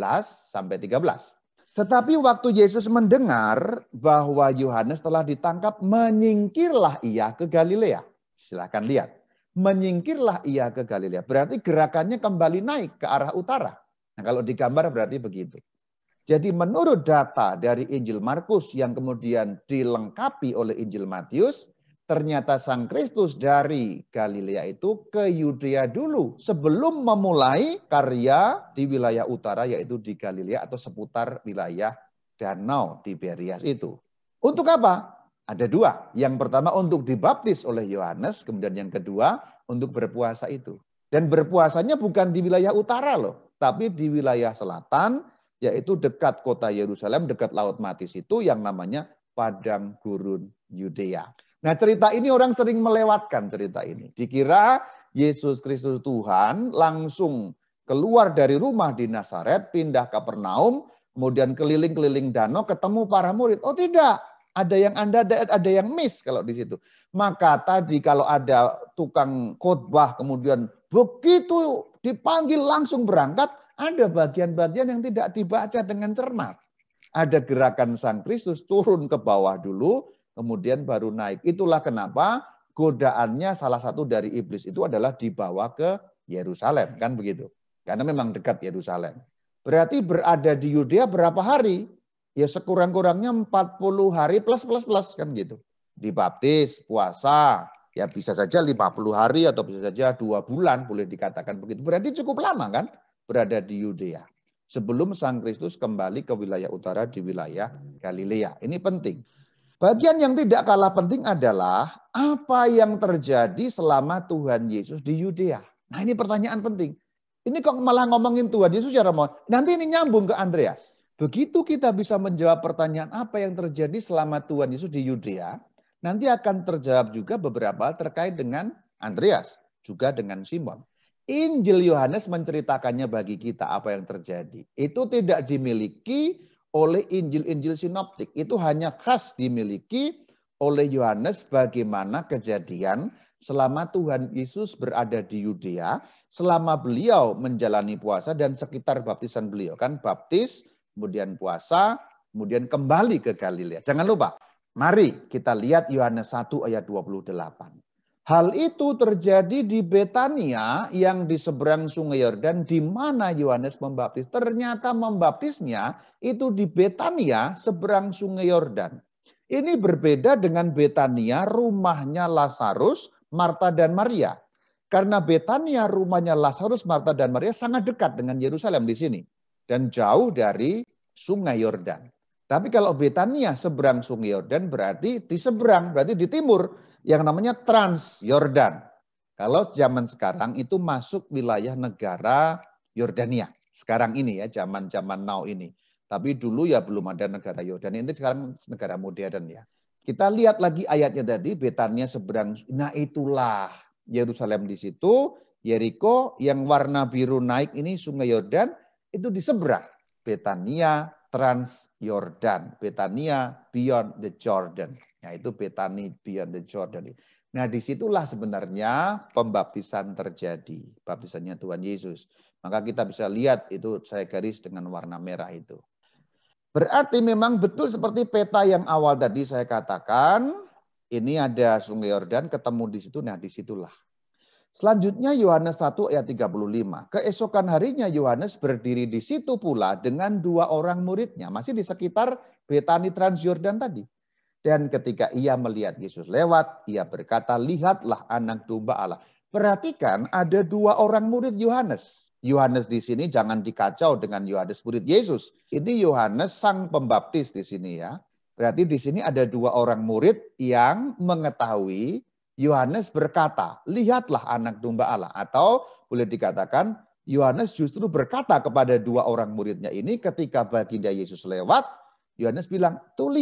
sampai 13. Tetapi waktu Yesus mendengar bahwa Yohanes telah ditangkap, menyingkirlah ia ke Galilea. Silakan lihat. Menyingkirlah ia ke Galilea. Berarti gerakannya kembali naik ke arah utara. Nah, kalau digambar berarti begitu. Jadi menurut data dari Injil Markus yang kemudian dilengkapi oleh Injil Matius, ternyata Sang Kristus dari Galilea itu ke Yudea dulu sebelum memulai karya di wilayah utara yaitu di Galilea atau seputar wilayah Danau Tiberias itu. Untuk apa? Ada dua. Yang pertama untuk dibaptis oleh Yohanes, kemudian yang kedua untuk berpuasa itu. Dan berpuasanya bukan di wilayah utara loh, tapi di wilayah selatan, yaitu dekat kota Yerusalem, dekat Laut Mati itu yang namanya padang gurun Yudea. Nah cerita ini orang sering melewatkan cerita ini. Dikira Yesus Kristus Tuhan langsung keluar dari rumah di Nazaret, pindah ke Kapernaum, kemudian keliling-keliling danau, ketemu para murid. Oh tidak. Ada yang Anda ada yang miss kalau di situ. Maka tadi kalau ada tukang khotbah kemudian begitu dipanggil langsung berangkat, ada bagian-bagian yang tidak dibaca dengan cermat. Ada gerakan Sang Kristus turun ke bawah dulu, kemudian baru naik. Itulah kenapa godaannya salah satu dari iblis itu adalah dibawa ke Yerusalem, kan begitu. Karena memang dekat Yerusalem. Berarti berada di Yudea berapa hari? Ya sekurang-kurangnya 40 hari plus kan gitu. Dibaptis, puasa, ya bisa saja 50 hari atau bisa saja 2 bulan boleh dikatakan begitu. Berarti cukup lama kan berada di Yudea. Sebelum Sang Kristus kembali ke wilayah utara di wilayah Galilea. Ini penting. Bagian yang tidak kalah penting adalah apa yang terjadi selama Tuhan Yesus di Yudea. Nah ini pertanyaan penting. Ini kok malah ngomongin Tuhan Yesus ya Romo. Nanti ini nyambung ke Andreas. Begitu kita bisa menjawab pertanyaan apa yang terjadi selama Tuhan Yesus di Yudea, nanti akan terjawab juga beberapa terkait dengan Andreas, juga dengan Simon. Injil Yohanes menceritakannya bagi kita apa yang terjadi. Itu tidak dimiliki oleh Injil-Injil sinoptik. Itu hanya khas dimiliki oleh Yohanes bagaimana kejadian selama Tuhan Yesus berada di Yudea, selama beliau menjalani puasa dan sekitar baptisan beliau. Kan baptis, kemudian puasa, kemudian kembali ke Galilea. Jangan lupa, mari kita lihat Yohanes 1 ayat 28. Hal itu terjadi di Betania yang di seberang Sungai Yordan di mana Yohanes membaptis. Ternyata membaptisnya itu di Betania seberang Sungai Yordan. Ini berbeda dengan Betania rumahnya Lazarus, Marta dan Maria. Karena Betania rumahnya Lazarus, Marta dan Maria sangat dekat dengan Yerusalem di sini dan jauh dari Sungai Yordan. Tapi kalau Betania seberang Sungai Yordan berarti di seberang, berarti di timur. Yang namanya Trans Yordan. Kalau zaman sekarang itu masuk wilayah negara Yordania. Sekarang ini ya, zaman-zaman now ini. Tapi dulu ya belum ada negara Yordania. Ini sekarang negara modern ya. Kita lihat lagi ayatnya tadi, Betania seberang. Nah itulah Yerusalem di situ. Yeriko yang warna biru naik ini Sungai Yordan. Itu di seberang. Betania Trans Yordan. Betania beyond the Jordan. Nah itu Betani beyond the Jordan. Nah disitulah sebenarnya pembaptisan terjadi. Baptisannya Tuhan Yesus. Maka kita bisa lihat itu saya garis dengan warna merah itu. Berarti memang betul seperti peta yang awal tadi saya katakan. Ini ada Sungai Yordan ketemu di situ. Nah disitulah. Selanjutnya Yohanes 1 ayat 35. Keesokan harinya Yohanes berdiri di situ pula dengan 2 orang muridnya. Masih di sekitar Betani Transyordan tadi. Dan ketika ia melihat Yesus lewat, ia berkata, lihatlah anak domba Allah. Perhatikan ada 2 orang murid Yohanes. Yohanes di sini jangan dikacau dengan Yohanes murid Yesus. Ini Yohanes sang pembaptis di sini ya. Berarti di sini ada 2 orang murid yang mengetahui Yohanes berkata, lihatlah anak domba Allah. Atau boleh dikatakan Yohanes justru berkata kepada 2 orang muridnya ini ketika baginda Yesus lewat, Yohanes bilang, tuh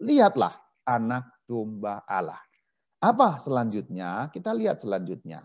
lihatlah anak domba Allah. Apa selanjutnya? Kita lihat selanjutnya.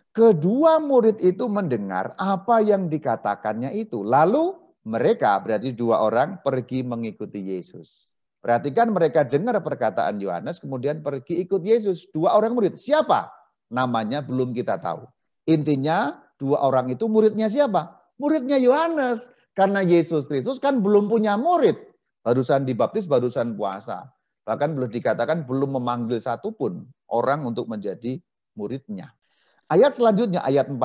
Kedua murid itu mendengar apa yang dikatakannya itu. Lalu mereka, berarti 2 orang, pergi mengikuti Yesus. Perhatikan mereka dengar perkataan Yohanes, kemudian pergi ikut Yesus. 2 orang murid. Siapa? Namanya belum kita tahu. Intinya 2 orang itu muridnya siapa? Muridnya Yohanes. Karena Yesus Kristus kan belum punya murid. Barusan dibaptis, barusan puasa. Bahkan belum dikatakan belum memanggil satupun orang untuk menjadi muridnya. Ayat selanjutnya, ayat 40.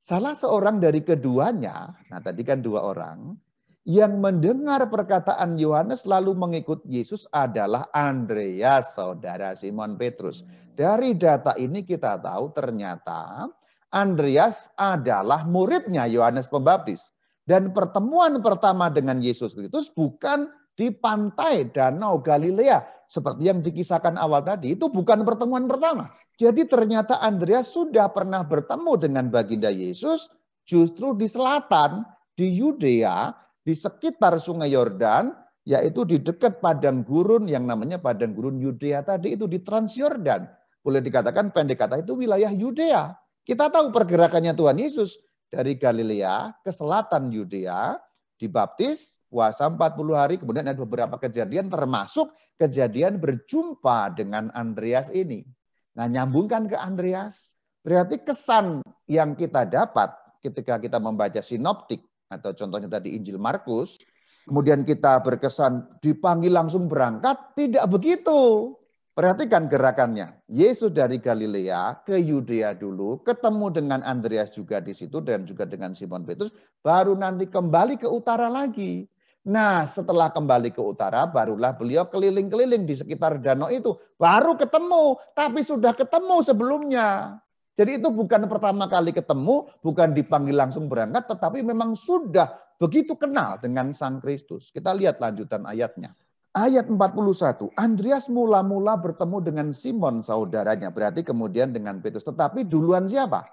Salah seorang dari keduanya, nah tadi kan 2 orang, yang mendengar perkataan Yohanes lalu mengikut Yesus adalah Andreas, saudara Simon Petrus. Dari data ini kita tahu ternyata Andreas adalah muridnya Yohanes Pembaptis. Dan pertemuan pertama dengan Yesus Kristus bukan di pantai Danau Galilea. Seperti yang dikisahkan awal tadi, itu bukan pertemuan pertama. Jadi ternyata Andreas sudah pernah bertemu dengan baginda Yesus justru di selatan, di Yudea, di sekitar Sungai Yordan, yaitu di dekat padang gurun yang namanya padang gurun Yudea tadi, itu di Transyordan. Boleh dikatakan pendek kata itu wilayah Yudea. Kita tahu pergerakannya Tuhan Yesus dari Galilea ke selatan Yudea, dibaptis, puasa 40 hari, kemudian ada beberapa kejadian termasuk kejadian berjumpa dengan Andreas ini. Nah, nyambungkan ke Andreas, berarti kesan yang kita dapat ketika kita membaca sinoptik atau contohnya tadi Injil Markus, kemudian kita berkesan dipanggil langsung berangkat, tidak begitu. Perhatikan gerakannya. Yesus dari Galilea ke Yudea dulu, ketemu dengan Andreas juga di situ dan juga dengan Simon Petrus, baru nanti kembali ke utara lagi. Nah, setelah kembali ke utara, barulah beliau keliling-keliling di sekitar danau itu. Baru ketemu, tapi sudah ketemu sebelumnya. Jadi itu bukan pertama kali ketemu, bukan dipanggil langsung berangkat, tetapi memang sudah begitu kenal dengan Sang Kristus. Kita lihat lanjutan ayatnya. Ayat 41, Andreas mula-mula bertemu dengan Simon saudaranya. Berarti kemudian dengan Petrus. Tetapi duluan siapa?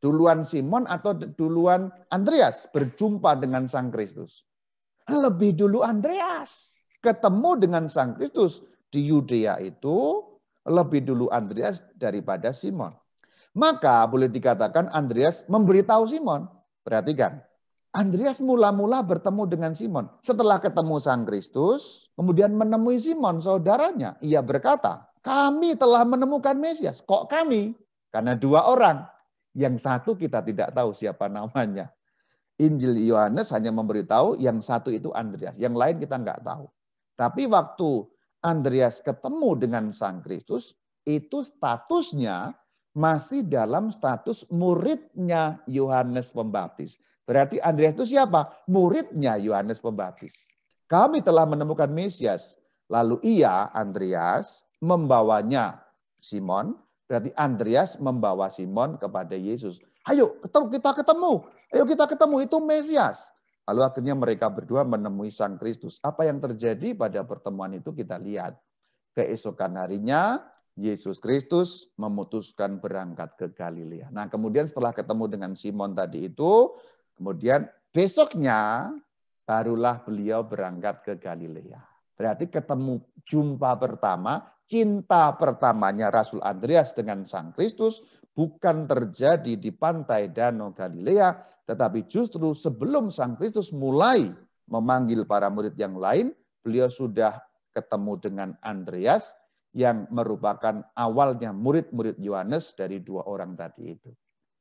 Duluan Simon atau duluan Andreas berjumpa dengan Sang Kristus? Lebih dulu Andreas ketemu dengan Sang Kristus di Yudea itu lebih dulu Andreas daripada Simon. Maka boleh dikatakan Andreas memberitahu Simon. Perhatikan, Andreas mula-mula bertemu dengan Simon. Setelah ketemu Sang Kristus, kemudian menemui Simon, saudaranya. Ia berkata, kami telah menemukan Mesias. Kok kami? Karena dua orang. Yang satu kita tidak tahu siapa namanya. Injil Yohanes hanya memberitahu yang satu itu Andreas. Yang lain kita nggak tahu. Tapi waktu Andreas ketemu dengan Sang Kristus, itu statusnya masih dalam status muridnya Yohanes Pembaptis. Berarti Andreas itu siapa? Muridnya Yohanes Pembaptis. Kami telah menemukan Mesias. Lalu ia, Andreas, membawanya Simon. Berarti Andreas membawa Simon kepada Yesus. Ayo kita ketemu. Ayo kita ketemu, itu Mesias. Lalu akhirnya mereka berdua menemui Sang Kristus. Apa yang terjadi pada pertemuan itu kita lihat. Keesokan harinya Yesus Kristus memutuskan berangkat ke Galilea. Nah kemudian setelah ketemu dengan Simon tadi itu, kemudian besoknya barulah beliau berangkat ke Galilea. Berarti ketemu jumpa pertama, cinta pertamanya Rasul Andreas dengan Sang Kristus bukan terjadi di pantai Danau Galilea, tetapi justru sebelum Sang Kristus mulai memanggil para murid yang lain, beliau sudah ketemu dengan Andreas yang merupakan awalnya murid-murid Yohanes dari dua orang tadi itu.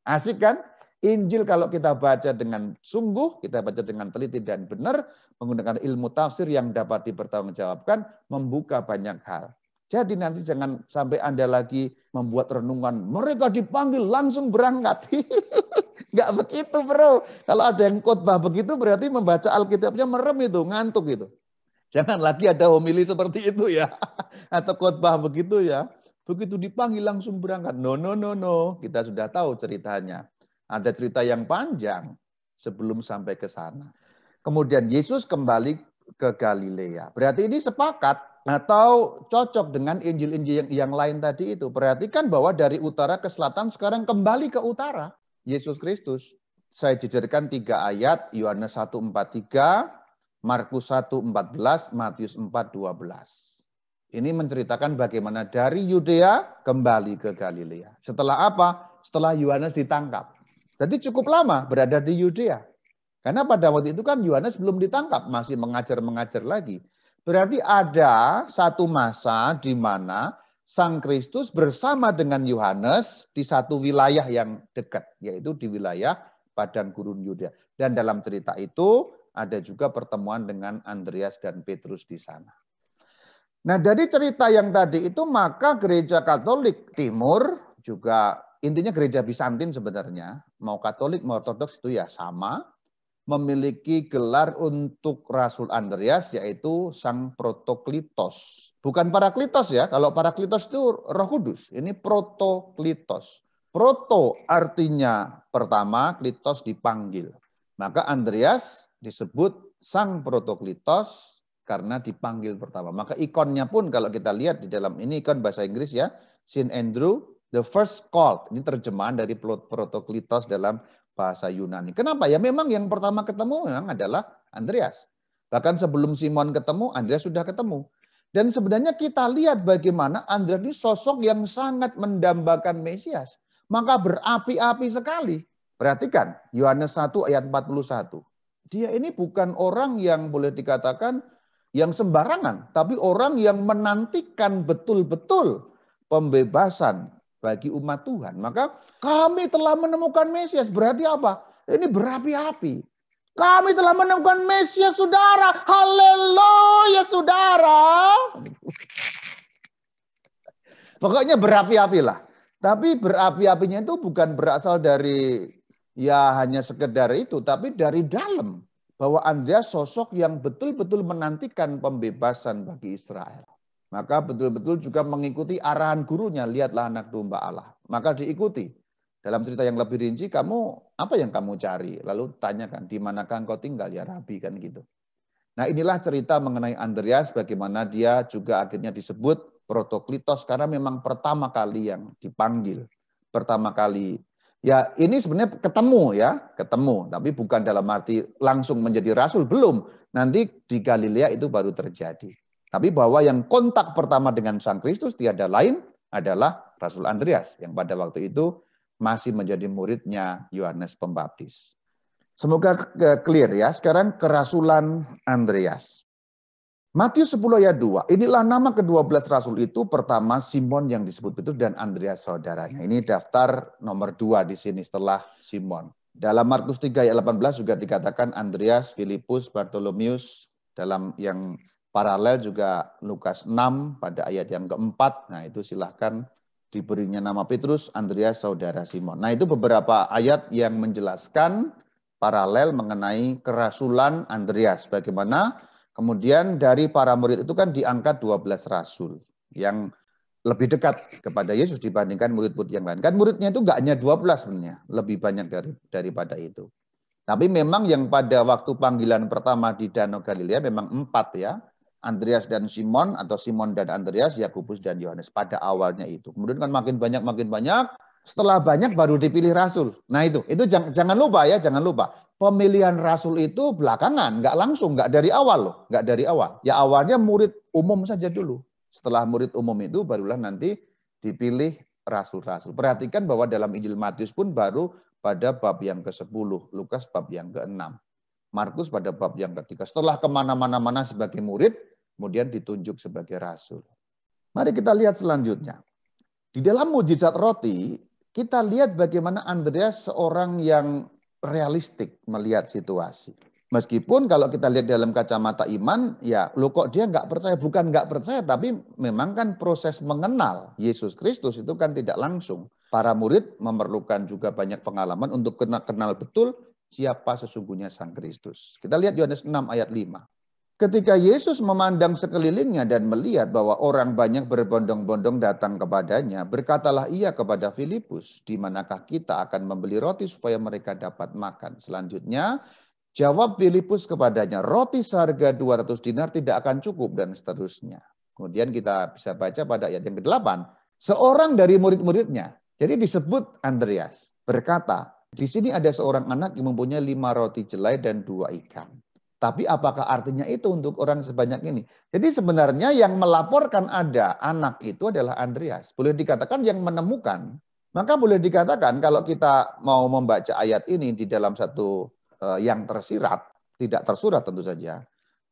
Asik kan? Injil kalau kita baca dengan sungguh, kita baca dengan teliti dan benar, menggunakan ilmu tafsir yang dapat dipertanggungjawabkan, membuka banyak hal. Jadi nanti jangan sampai Anda lagi membuat renungan, mereka dipanggil langsung berangkat. Enggak begitu bro. Kalau ada yang khotbah begitu berarti membaca Alkitabnya merem itu, ngantuk itu. Jangan lagi ada homili seperti itu ya. Atau khotbah begitu ya. Begitu dipanggil langsung berangkat. No. Kita sudah tahu ceritanya. Ada cerita yang panjang sebelum sampai ke sana. Kemudian Yesus kembali ke Galilea. Berarti ini sepakat atau cocok dengan Injil-Injil yang lain tadi itu. Perhatikan bahwa dari utara ke selatan sekarang kembali ke utara. Yesus Kristus. Saya jejerkan 3 ayat, Yohanes 1:43, Markus 1:14, Matius 4:12. Ini menceritakan bagaimana dari Yudea kembali ke Galilea. Setelah apa? Setelah Yohanes ditangkap. Jadi cukup lama berada di Yudea. Karena pada waktu itu kan Yohanes belum ditangkap, masih mengajar lagi. Berarti ada satu masa di mana Sang Kristus bersama dengan Yohanes di satu wilayah yang dekat, yaitu di wilayah padang gurun Yudea. Dan dalam cerita itu ada juga pertemuan dengan Andreas dan Petrus di sana. Nah dari cerita yang tadi itu maka gereja Katolik Timur juga intinya gereja Bizantin sebenarnya, mau Katolik mau Ortodoks itu ya sama, memiliki gelar untuk Rasul Andreas yaitu Sang Protoklitos. Bukan Paraklitos ya, kalau Paraklitos itu Roh Kudus, ini Protoklitos. Proto artinya pertama, klitos dipanggil. Maka Andreas disebut Sang Protoklitos karena dipanggil pertama. Maka ikonnya pun kalau kita lihat di dalam ini ikon bahasa Inggris ya, Saint Andrew, the first called. Ini terjemahan dari Protoklitos dalam bahasa Yunani. Kenapa? Ya memang yang pertama ketemu memang adalah Andreas. Bahkan sebelum Simon ketemu, Andreas sudah ketemu. Dan sebenarnya kita lihat bagaimana Andreas ini sosok yang sangat mendambakan Mesias. Maka berapi-api sekali. Perhatikan, Yohanes 1 ayat 41. Dia ini bukan orang yang boleh dikatakan yang sembarangan. Tapi orang yang menantikan betul-betul pembebasan bagi umat Tuhan. Maka kami telah menemukan Mesias. Berarti apa? Ini berapi-api. Kami telah menemukan Mesias, saudara. Haleluya, saudara. Pokoknya berapi-api lah. Tapi berapi-apinya itu bukan berasal dari ya hanya sekedar itu. Tapi dari dalam. Bahwa Andreas sosok yang betul-betul menantikan pembebasan bagi Israel. Maka betul-betul juga mengikuti arahan gurunya, lihatlah anak domba Allah. Maka diikuti. Dalam cerita yang lebih rinci, kamu apa yang kamu cari? Lalu tanyakan, di manakah engkau tinggal ya Rabi, kan gitu. Nah inilah cerita mengenai Andreas, bagaimana dia juga akhirnya disebut Protoklitos, karena memang pertama kali yang dipanggil. Pertama kali, ya ini sebenarnya ketemu. Tapi bukan dalam arti langsung menjadi rasul, belum. Nanti di Galilea itu baru terjadi. Tapi bahwa yang kontak pertama dengan Sang Kristus tiada lain adalah Rasul Andreas yang pada waktu itu masih menjadi muridnya Yohanes Pembaptis. Semoga clear ya. Sekarang kerasulan Andreas. Matius 10 ayat 2. Inilah nama ke-12 rasul itu. Pertama Simon yang disebut Petrus dan Andreas saudaranya. Ini daftar nomor 2 di sini setelah Simon. Dalam Markus 3 ayat 18 juga dikatakan Andreas, Filipus, Bartolomeus. Dalam yang paralel juga Lukas 6 pada ayat yang keempat. Nah itu silahkan diberinya nama Petrus, Andreas, saudara Simon. Nah itu beberapa ayat yang menjelaskan paralel mengenai kerasulan Andreas. Bagaimana kemudian dari para murid itu kan diangkat 12 rasul yang lebih dekat kepada Yesus dibandingkan murid-murid yang lain. Kan muridnya itu enggak hanya 12 sebenarnya, lebih banyak daripada itu. Tapi memang yang pada waktu panggilan pertama di Danau Galilea memang 4 ya. Andreas dan Simon atau Simon dan Andreas, Yakobus dan Yohanes pada awalnya itu. Kemudian kan makin banyak. Setelah banyak baru dipilih rasul. Nah itu jangan lupa ya, jangan lupa. Pemilihan rasul itu belakangan, nggak langsung, nggak dari awal loh, nggak dari awal. Ya awalnya murid umum saja dulu. Setelah murid umum itu barulah nanti dipilih rasul-rasul. Perhatikan bahwa dalam Injil Matius pun baru pada bab yang ke-10, Lukas bab yang ke-6, Markus pada bab yang ke-3. Setelah kemana-mana sebagai murid, kemudian ditunjuk sebagai rasul. Mari kita lihat selanjutnya. Di dalam mujizat roti, kita lihat bagaimana Andreas seorang yang realistik melihat situasi. Meskipun kalau kita lihat dalam kacamata iman, ya lo kok dia nggak percaya, bukan nggak percaya, tapi memang kan proses mengenal Yesus Kristus itu kan tidak langsung. Para murid memerlukan juga banyak pengalaman untuk kenal betul siapa sesungguhnya Sang Kristus. Kita lihat Yohanes 6 ayat 5. Ketika Yesus memandang sekelilingnya dan melihat bahwa orang banyak berbondong-bondong datang kepadanya, berkatalah ia kepada Filipus, di manakah kita akan membeli roti supaya mereka dapat makan. Selanjutnya, jawab Filipus kepadanya, roti seharga 200 dinar tidak akan cukup, dan seterusnya. Kemudian kita bisa baca pada ayat yang ke-8. Seorang dari murid-muridnya, jadi disebut Andreas, berkata, di sini ada seorang anak yang mempunyai 5 roti jelai dan 2 ikan. Tapi apakah artinya itu untuk orang sebanyak ini? Jadi sebenarnya yang melaporkan ada anak itu adalah Andreas. Boleh dikatakan yang menemukan. Maka boleh dikatakan kalau kita mau membaca ayat ini di dalam satu yang tersirat, tidak tersurat tentu saja.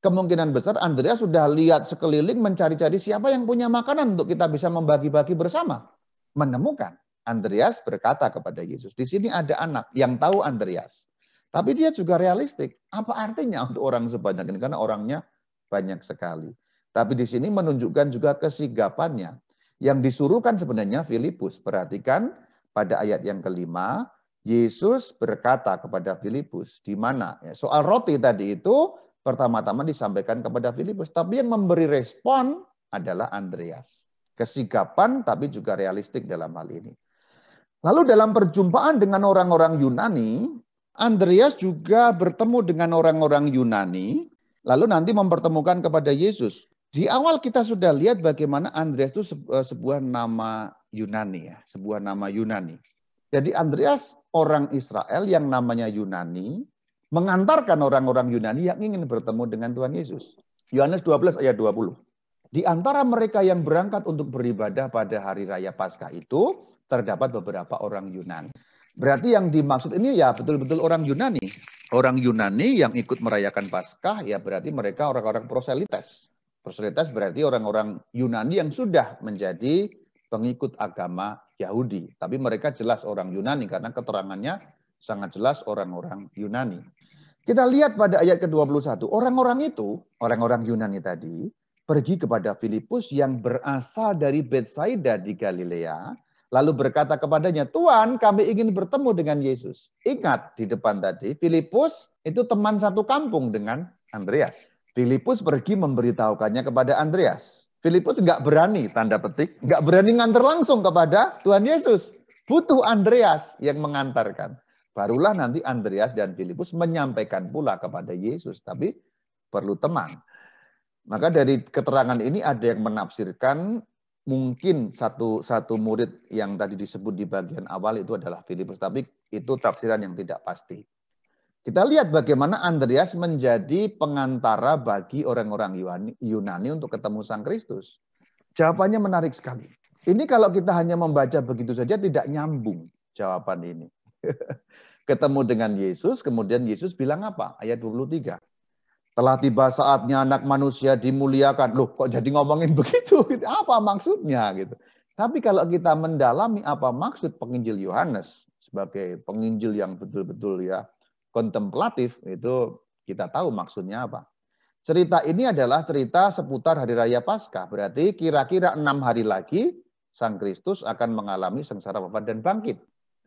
Kemungkinan besar Andreas sudah lihat sekeliling mencari-cari siapa yang punya makanan untuk kita bisa membagi-bagi bersama. Menemukan. Andreas berkata kepada Yesus, di sini ada anak yang tahu Andreas. Tapi dia juga realistik. Apa artinya untuk orang sebanyak ini? Karena orangnya banyak sekali. Tapi di sini menunjukkan juga kesigapannya. Yang disuruhkan sebenarnya Filipus. Perhatikan pada ayat yang kelima, Yesus berkata kepada Filipus, di mana? Ya, soal roti tadi itu pertama-tama disampaikan kepada Filipus. Tapi yang memberi respon adalah Andreas. Kesigapan tapi juga realistik dalam hal ini. Lalu dalam perjumpaan dengan orang-orang Yunani, Andreas juga bertemu dengan orang-orang Yunani, lalu nanti mempertemukan kepada Yesus. Di awal kita sudah lihat bagaimana Andreas itu sebuah nama Yunani, ya, sebuah nama Yunani. Jadi Andreas orang Israel yang namanya Yunani mengantarkan orang-orang Yunani yang ingin bertemu dengan Tuhan Yesus. Yohanes 12 ayat 20. Di antara mereka yang berangkat untuk beribadah pada hari raya Paskah itu terdapat beberapa orang Yunani. Berarti yang dimaksud ini ya betul-betul orang Yunani. Orang Yunani yang ikut merayakan Paskah ya berarti mereka orang-orang proselites. Proselites berarti orang-orang Yunani yang sudah menjadi pengikut agama Yahudi. Tapi mereka jelas orang Yunani karena keterangannya sangat jelas orang-orang Yunani. Kita lihat pada ayat ke-21. Orang-orang itu, orang-orang Yunani tadi, pergi kepada Filipus yang berasal dari Betsaida di Galilea. Lalu berkata kepadanya, Tuhan kami ingin bertemu dengan Yesus. Ingat di depan tadi, Filipus itu teman satu kampung dengan Andreas. Filipus pergi memberitahukannya kepada Andreas. Filipus nggak berani, tanda petik, nggak berani nganter langsung kepada Tuhan Yesus. Butuh Andreas yang mengantarkan. Barulah nanti Andreas dan Filipus menyampaikan pula kepada Yesus. Tapi perlu teman. Maka dari keterangan ini ada yang menafsirkan mungkin satu murid yang tadi disebut di bagian awal itu adalah Filipus, tapi itu tafsiran yang tidak pasti. Kita lihat bagaimana Andreas menjadi pengantara bagi orang-orang Yunani untuk ketemu Sang Kristus. Jawabannya menarik sekali. Ini kalau kita hanya membaca begitu saja tidak nyambung. jawaban ini. Ketemu dengan Yesus, kemudian Yesus bilang apa? Ayat 23. Telah tiba saatnya anak manusia dimuliakan. Loh, kok jadi ngomongin begitu? Apa maksudnya gitu? Tapi kalau kita mendalami apa maksud penginjil Yohanes sebagai penginjil yang betul-betul ya kontemplatif, itu kita tahu maksudnya apa. Cerita ini adalah cerita seputar Hari Raya Paskah. Berarti kira-kira 6 hari lagi Sang Kristus akan mengalami sengsara wafat dan bangkit.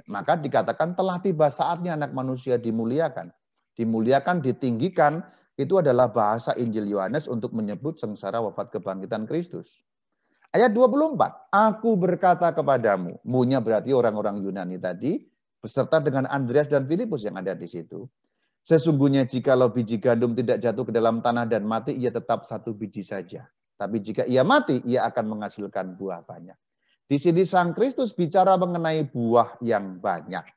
Maka dikatakan telah tiba saatnya anak manusia dimuliakan. Dimuliakan, ditinggikan, itu adalah bahasa Injil Yohanes untuk menyebut sengsara wafat kebangkitan Kristus. Ayat 24, aku berkata kepadamu, munya berarti orang-orang Yunani tadi, beserta dengan Andreas dan Filipus yang ada di situ. Sesungguhnya jikalau biji gandum tidak jatuh ke dalam tanah dan mati, ia tetap satu biji saja. Tapi jika ia mati, ia akan menghasilkan buah banyak. Di sini Sang Kristus bicara mengenai buah yang banyak.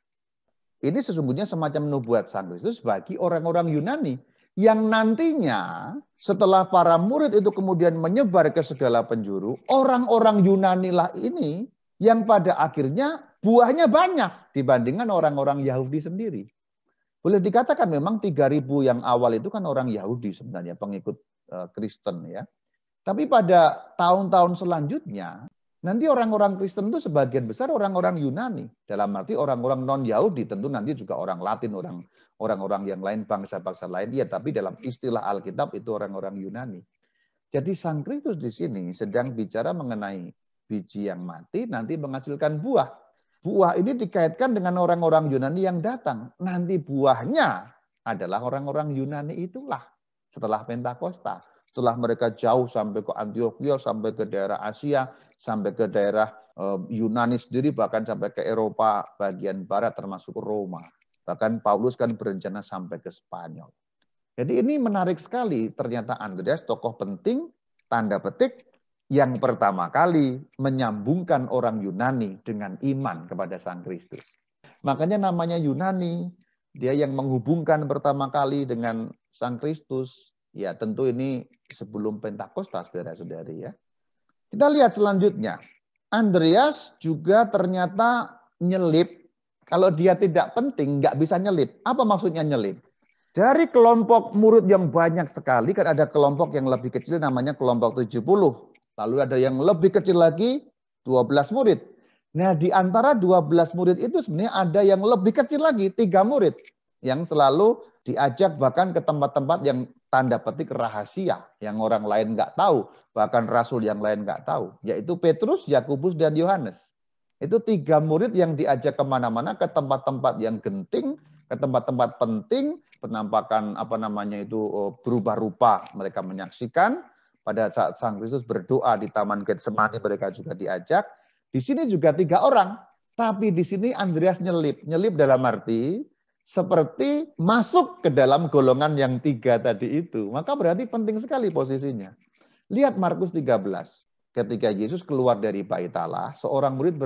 Ini sesungguhnya semacam nubuat Sang Kristus bagi orang-orang Yunani yang nantinya setelah para murid itu kemudian menyebar ke segala penjuru, orang-orang Yunani lah ini yang pada akhirnya buahnya banyak dibandingkan orang-orang Yahudi sendiri. Boleh dikatakan memang 3.000 yang awal itu kan orang Yahudi sebenarnya, pengikut Kristen ya. Tapi pada tahun-tahun selanjutnya, nanti orang-orang Kristen itu sebagian besar orang-orang Yunani. Dalam arti orang-orang non-Yahudi, tentu nanti juga orang Latin, orang-orang yang lain, bangsa-bangsa lain. Ya, tapi dalam istilah Alkitab itu orang-orang Yunani. Jadi Sang Kristus di sini sedang bicara mengenai biji yang mati nanti menghasilkan buah. Buah ini dikaitkan dengan orang-orang Yunani yang datang. Nanti buahnya adalah orang-orang Yunani itulah setelah Pentakosta. Setelah mereka jauh sampai ke Antioquia, sampai ke daerah Asia, sampai ke daerah Yunani sendiri, bahkan sampai ke Eropa bagian barat termasuk Roma. Bahkan Paulus kan berencana sampai ke Spanyol. Jadi ini menarik sekali, ternyata Andreas tokoh penting, tanda petik, yang pertama kali menyambungkan orang Yunani dengan iman kepada Sang Kristus. Makanya namanya Yunani, dia yang menghubungkan pertama kali dengan Sang Kristus. Ya tentu ini sebelum Pentakosta, saudara-saudari ya. Kita lihat selanjutnya. Andreas juga ternyata nyelip. Kalau dia tidak penting, nggak bisa nyelip. Apa maksudnya nyelip? Dari kelompok murid yang banyak sekali, kan ada kelompok yang lebih kecil namanya kelompok 70. Lalu ada yang lebih kecil lagi, 12 murid. Nah di antara 12 murid itu sebenarnya ada yang lebih kecil lagi, 3 murid. Yang selalu diajak bahkan ke tempat-tempat yang tanda petik rahasia, yang orang lain nggak tahu, bahkan rasul yang lain nggak tahu, yaitu Petrus, Yakobus, dan Yohanes. Itu 3 murid yang diajak kemana-mana ke tempat-tempat yang genting, ke tempat-tempat penting, penampakan berubah rupa mereka menyaksikan. Pada saat Sang Kristus berdoa di Taman Getsemani mereka juga diajak. Di sini juga 3 orang, tapi di sini Andreas nyelip dalam arti seperti masuk ke dalam golongan yang 3 tadi itu. Maka berarti penting sekali posisinya. Lihat Markus 13. Ketika Yesus keluar dari bait Allah, seorang murid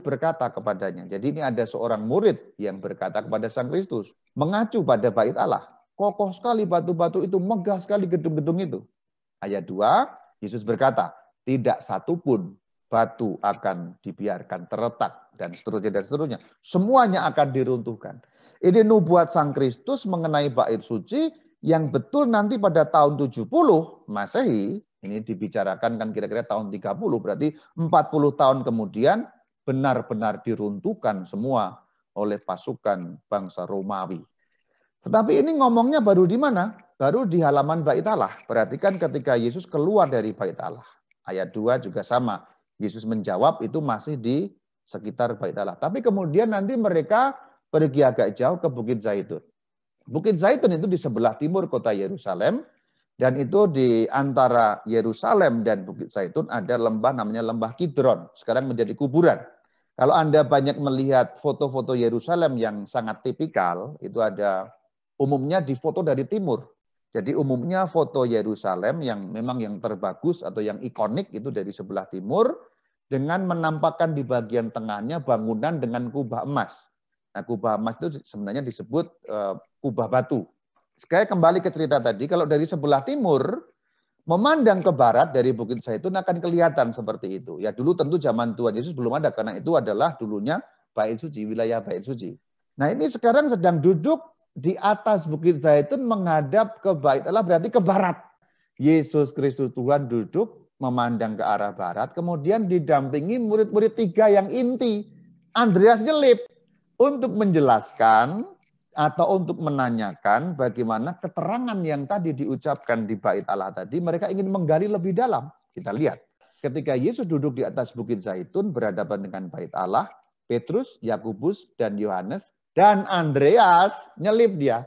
berkata kepadanya. Jadi ini ada seorang murid yang berkata kepada Sang Kristus, mengacu pada bait Allah. Kokoh sekali batu-batu itu, megah sekali gedung-gedung itu. Ayat 2, Yesus berkata, tidak satupun batu akan dibiarkan terletak, dan seterusnya, dan seterusnya. Semuanya akan diruntuhkan. Ini nubuat Sang Kristus mengenai bait suci yang betul nanti pada tahun 70 Masehi, ini dibicarakan kan kira-kira tahun 30, berarti 40 tahun kemudian benar-benar diruntuhkan semua oleh pasukan bangsa Romawi. Tetapi ini ngomongnya baru di mana? Baru di halaman bait Allah. Perhatikan ketika Yesus keluar dari bait Allah. Ayat 2 juga sama. Yesus menjawab itu masih di sekitar bait Allah. Tapi kemudian nanti mereka pergi agak jauh ke Bukit Zaitun. Bukit Zaitun itu di sebelah timur kota Yerusalem. Dan itu di antara Yerusalem dan Bukit Zaitun ada lembah namanya Lembah Kidron. Sekarang menjadi kuburan. Kalau Anda banyak melihat foto-foto Yerusalem yang sangat tipikal, itu ada umumnya di foto dari timur. Jadi umumnya foto Yerusalem yang memang yang terbagus atau yang ikonik itu dari sebelah timur dengan menampakkan di bagian tengahnya bangunan dengan kubah emas. Nah, kubah emas itu sebenarnya disebut kubah batu. Sekali kembali ke cerita tadi, kalau dari sebelah timur memandang ke barat dari Bukit Zaitun akan kelihatan seperti itu. Ya dulu tentu zaman Tuhan Yesus belum ada karena itu adalah dulunya bait suci, wilayah bait suci. Nah ini sekarang sedang duduk di atas Bukit Zaitun menghadap ke bait Allah, berarti ke barat. Yesus Kristus Tuhan duduk memandang ke arah barat, kemudian didampingi murid-murid 3 yang inti. Andreas nyelip untuk menjelaskan atau untuk menanyakan bagaimana keterangan yang tadi diucapkan di bait Allah tadi, mereka ingin menggali lebih dalam. Kita lihat, ketika Yesus duduk di atas Bukit Zaitun berhadapan dengan bait Allah, Petrus, Yakobus, dan Yohanes, dan Andreas nyelip dia,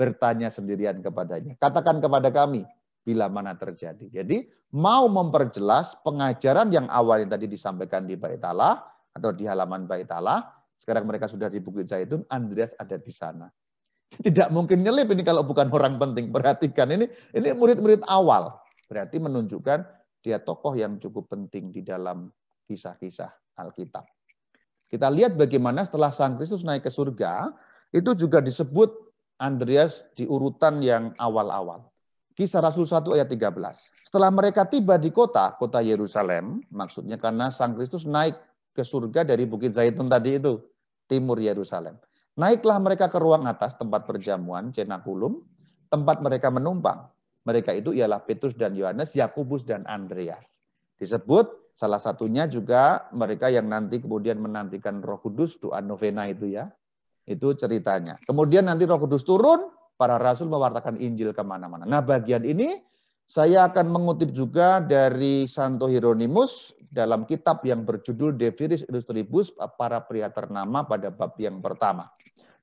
bertanya sendirian kepadanya, katakan kepada kami, bila mana terjadi. Jadi mau memperjelas pengajaran yang awal yang tadi disampaikan di bait Allah atau di halaman bait Allah, sekarang mereka sudah di Bukit Zaitun, Andreas ada di sana. Tidak mungkin nyelip ini kalau bukan orang penting. Perhatikan ini murid-murid awal. Berarti menunjukkan dia tokoh yang cukup penting di dalam kisah-kisah Alkitab. Kita lihat bagaimana setelah Sang Kristus naik ke surga, itu juga disebut Andreas di urutan yang awal-awal. Kisah Rasul 1 ayat 13. Setelah mereka tiba di kota Yerusalem, maksudnya karena Sang Kristus naik ke surga dari Bukit Zaitun tadi itu, timur Yerusalem. Naiklah mereka ke ruang atas tempat perjamuan, cenakulum, tempat mereka menumpang. Mereka itu ialah Petrus dan Yohanes, Yakobus dan Andreas. Disebut salah satunya juga mereka yang nanti kemudian menantikan Roh Kudus, doa novena itu ya. Itu ceritanya. Kemudian nanti Roh Kudus turun, para rasul mewartakan Injil kemana-mana. Nah bagian ini saya akan mengutip juga dari Santo Hieronymus dalam kitab yang berjudul De Viris Illustribus, para pria ternama pada bab yang pertama.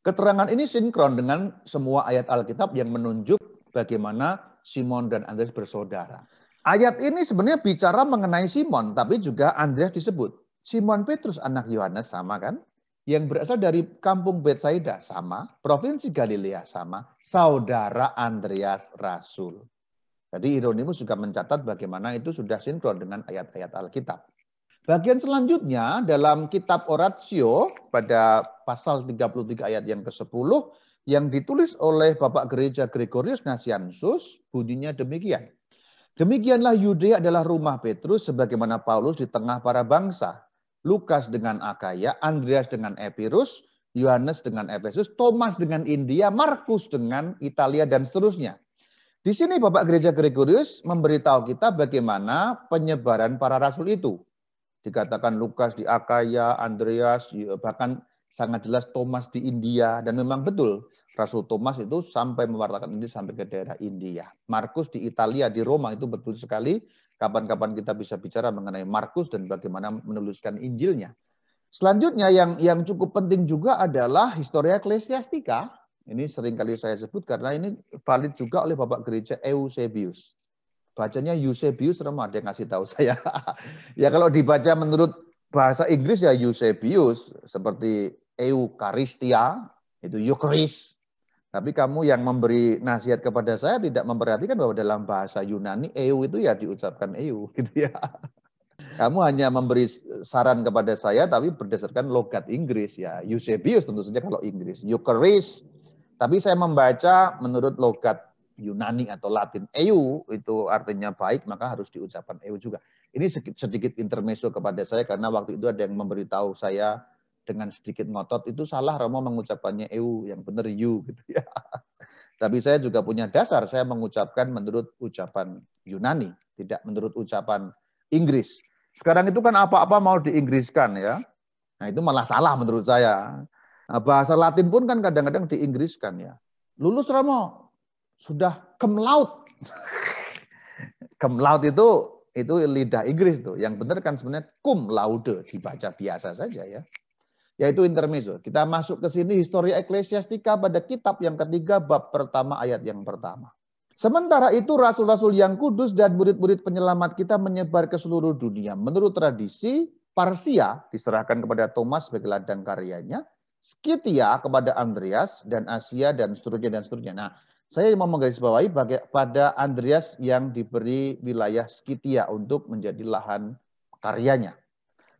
Keterangan ini sinkron dengan semua ayat Alkitab yang menunjuk bagaimana Simon dan Andreas bersaudara. Ayat ini sebenarnya bicara mengenai Simon, tapi juga Andreas disebut. Simon Petrus anak Yohanes sama kan? Yang berasal dari kampung Betsaida sama, provinsi Galilea sama, saudara Andreas Rasul. Jadi Hieronymus juga mencatat bagaimana itu sudah sinkron dengan ayat-ayat Alkitab. Bagian selanjutnya dalam kitab Oratio pada pasal 33 ayat yang ke-10 yang ditulis oleh Bapak Gereja Gregorius Nazianzus, bunyinya demikian. Demikianlah Yudea adalah rumah Petrus sebagaimana Paulus di tengah para bangsa. Lukas dengan Akaya, Andreas dengan Epirus, Yohanes dengan Efesus, Thomas dengan India, Markus dengan Italia dan seterusnya. Di sini Bapak Gereja Gregorius memberitahu kita bagaimana penyebaran para rasul itu. Dikatakan Lukas di Akaya, Andreas, bahkan sangat jelas Thomas di India. Dan memang betul, Rasul Thomas itu sampai mewartakan ini sampai ke daerah India. Markus di Italia, di Roma itu betul sekali. Kapan-kapan kita bisa bicara mengenai Markus dan bagaimana menuliskan Injilnya. Selanjutnya yang cukup penting juga adalah Historia Ecclesiastica. Ini sering kali saya sebut karena ini valid juga oleh Bapak Gereja Eusebius. Bacanya Eusebius, ada yang ngasih tahu saya. Ya kalau dibaca menurut bahasa Inggris ya Eusebius, seperti Eucharistia, itu Eucharist. Tapi kamu yang memberi nasihat kepada saya tidak memperhatikan bahwa dalam bahasa Yunani eu itu ya diucapkan eu gitu ya. Kamu hanya memberi saran kepada saya tapi berdasarkan logat Inggris ya. Eusebius tentu saja kalau Inggris, Eucharist. Tapi saya membaca menurut logat Yunani atau Latin. Eu itu artinya baik, maka harus diucapkan eu juga. Ini sedikit intermezzo kepada saya karena waktu itu ada yang memberitahu saya dengan sedikit ngotot itu salah Romo mengucapkannya eu, yang benar you gitu ya. Tapi saya juga punya dasar, saya mengucapkan menurut ucapan Yunani, tidak menurut ucapan Inggris. Sekarang itu kan apa-apa mau diinggriskan ya. Nah itu malah salah menurut saya. Nah, bahasa Latin pun kan kadang-kadang diinggriskan ya. Lulus Romo, sudah cum laude. Cum laude itu lidah Inggris tuh. Yang benar kan sebenarnya cum laude, dibaca biasa saja ya. Yaitu intermezzo. Kita masuk ke sini Historia Ecclesiastica pada kitab yang ketiga bab pertama ayat yang pertama. Sementara itu rasul-rasul yang kudus dan murid-murid penyelamat kita menyebar ke seluruh dunia. Menurut tradisi, Parsia diserahkan kepada Thomas sebagai ladang karyanya, Skythia kepada Andreas, dan Asia dan seterusnya dan seterusnya. Nah, saya mau menggarisbawahi pada Andreas yang diberi wilayah Skythia untuk menjadi lahan karyanya.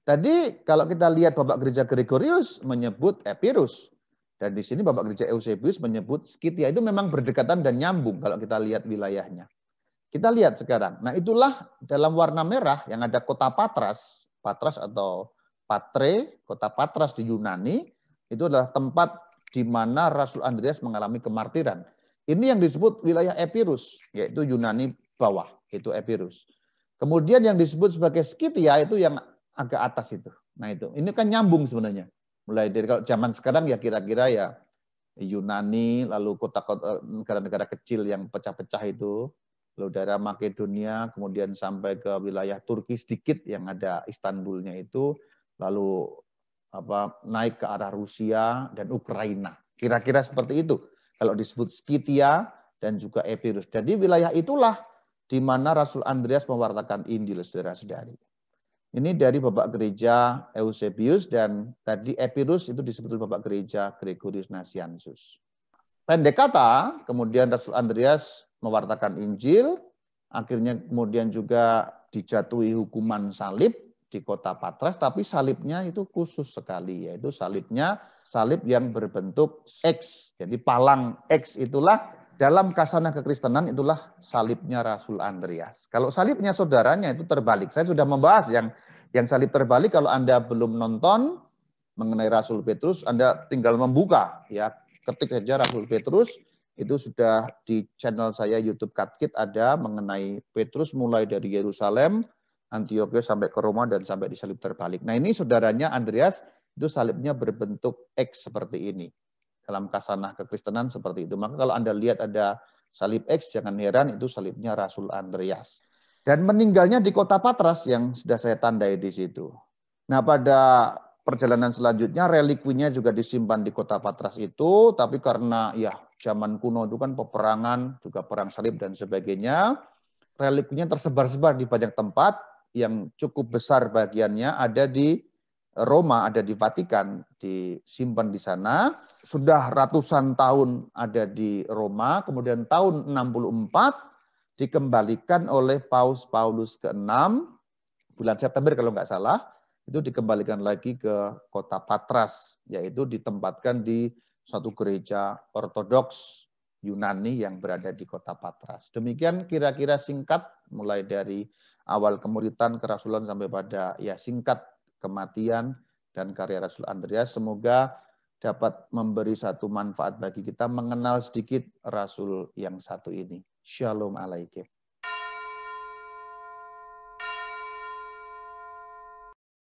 Tadi kalau kita lihat Bapak Gereja Gregorius menyebut Epirus. Dan di sini Bapak Gereja Eusebius menyebut Skythia. Itu memang berdekatan dan nyambung kalau kita lihat wilayahnya. Kita lihat sekarang. Nah itulah dalam warna merah yang ada kota Patras. Patras atau Patre, kota Patras di Yunani, itu adalah tempat di mana Rasul Andreas mengalami kemartiran. Ini yang disebut wilayah Epirus, yaitu Yunani bawah, itu Epirus. Kemudian yang disebut sebagai Skythia itu yang agak atas itu. Nah itu, ini kan nyambung sebenarnya. Mulai dari kalau zaman sekarang ya kira-kira ya Yunani, lalu kota-kota negara-negara kecil yang pecah-pecah itu, lalu daerah Makedonia, kemudian sampai ke wilayah Turki sedikit yang ada Istanbulnya itu, lalu naik ke arah Rusia dan Ukraina. Kira-kira seperti itu. Kalau disebut Skythia dan juga Epirus. Jadi wilayah itulah di mana Rasul Andreas mewartakan Injil, saudara-saudari. Ini dari Bapak Gereja Eusebius dan tadi Epirus itu disebut Bapak Gereja Gregorius Nazianzus. Pendek kata, kemudian Rasul Andreas mewartakan Injil, akhirnya kemudian juga dijatuhi hukuman salib di kota Patras, tapi salibnya itu khusus sekali, yaitu salib yang berbentuk X. Jadi palang X itulah dalam kasanah kekristenan itulah salibnya Rasul Andreas. Kalau salibnya saudaranya itu terbalik. Saya sudah membahas yang salib terbalik. Kalau Anda belum nonton mengenai Rasul Petrus, Anda tinggal membuka ya, ketik saja Rasul Petrus. Itu sudah di channel saya YouTube Katkit ada mengenai Petrus mulai dari Yerusalem, Antiochia sampai ke Roma dan sampai di salib terbalik. Nah ini saudaranya Andreas itu salibnya berbentuk X seperti ini. Dalam kasanah kekristenan seperti itu. Maka kalau Anda lihat ada salib X, jangan heran itu salibnya Rasul Andreas. Dan meninggalnya di kota Patras yang sudah saya tandai di situ. Nah pada perjalanan selanjutnya relikwinya juga disimpan di kota Patras itu, tapi karena ya zaman kuno itu kan peperangan, juga perang salib dan sebagainya, relikwinya tersebar-sebar di banyak tempat, yang cukup besar bagiannya ada di Roma, ada di Vatikan, disimpan di sana. Sudah ratusan tahun ada di Roma, kemudian tahun 64 dikembalikan oleh Paus Paulus ke-6, bulan September kalau nggak salah, itu dikembalikan lagi ke kota Patras, yaitu ditempatkan di suatu gereja ortodoks Yunani yang berada di kota Patras. Demikian kira-kira singkat, mulai dari awal kemuritan, kerasulan, sampai pada ya singkat kematian dan karya Rasul Andreas. Semoga dapat memberi satu manfaat bagi kita mengenal sedikit Rasul yang satu ini. Shalom alaikum.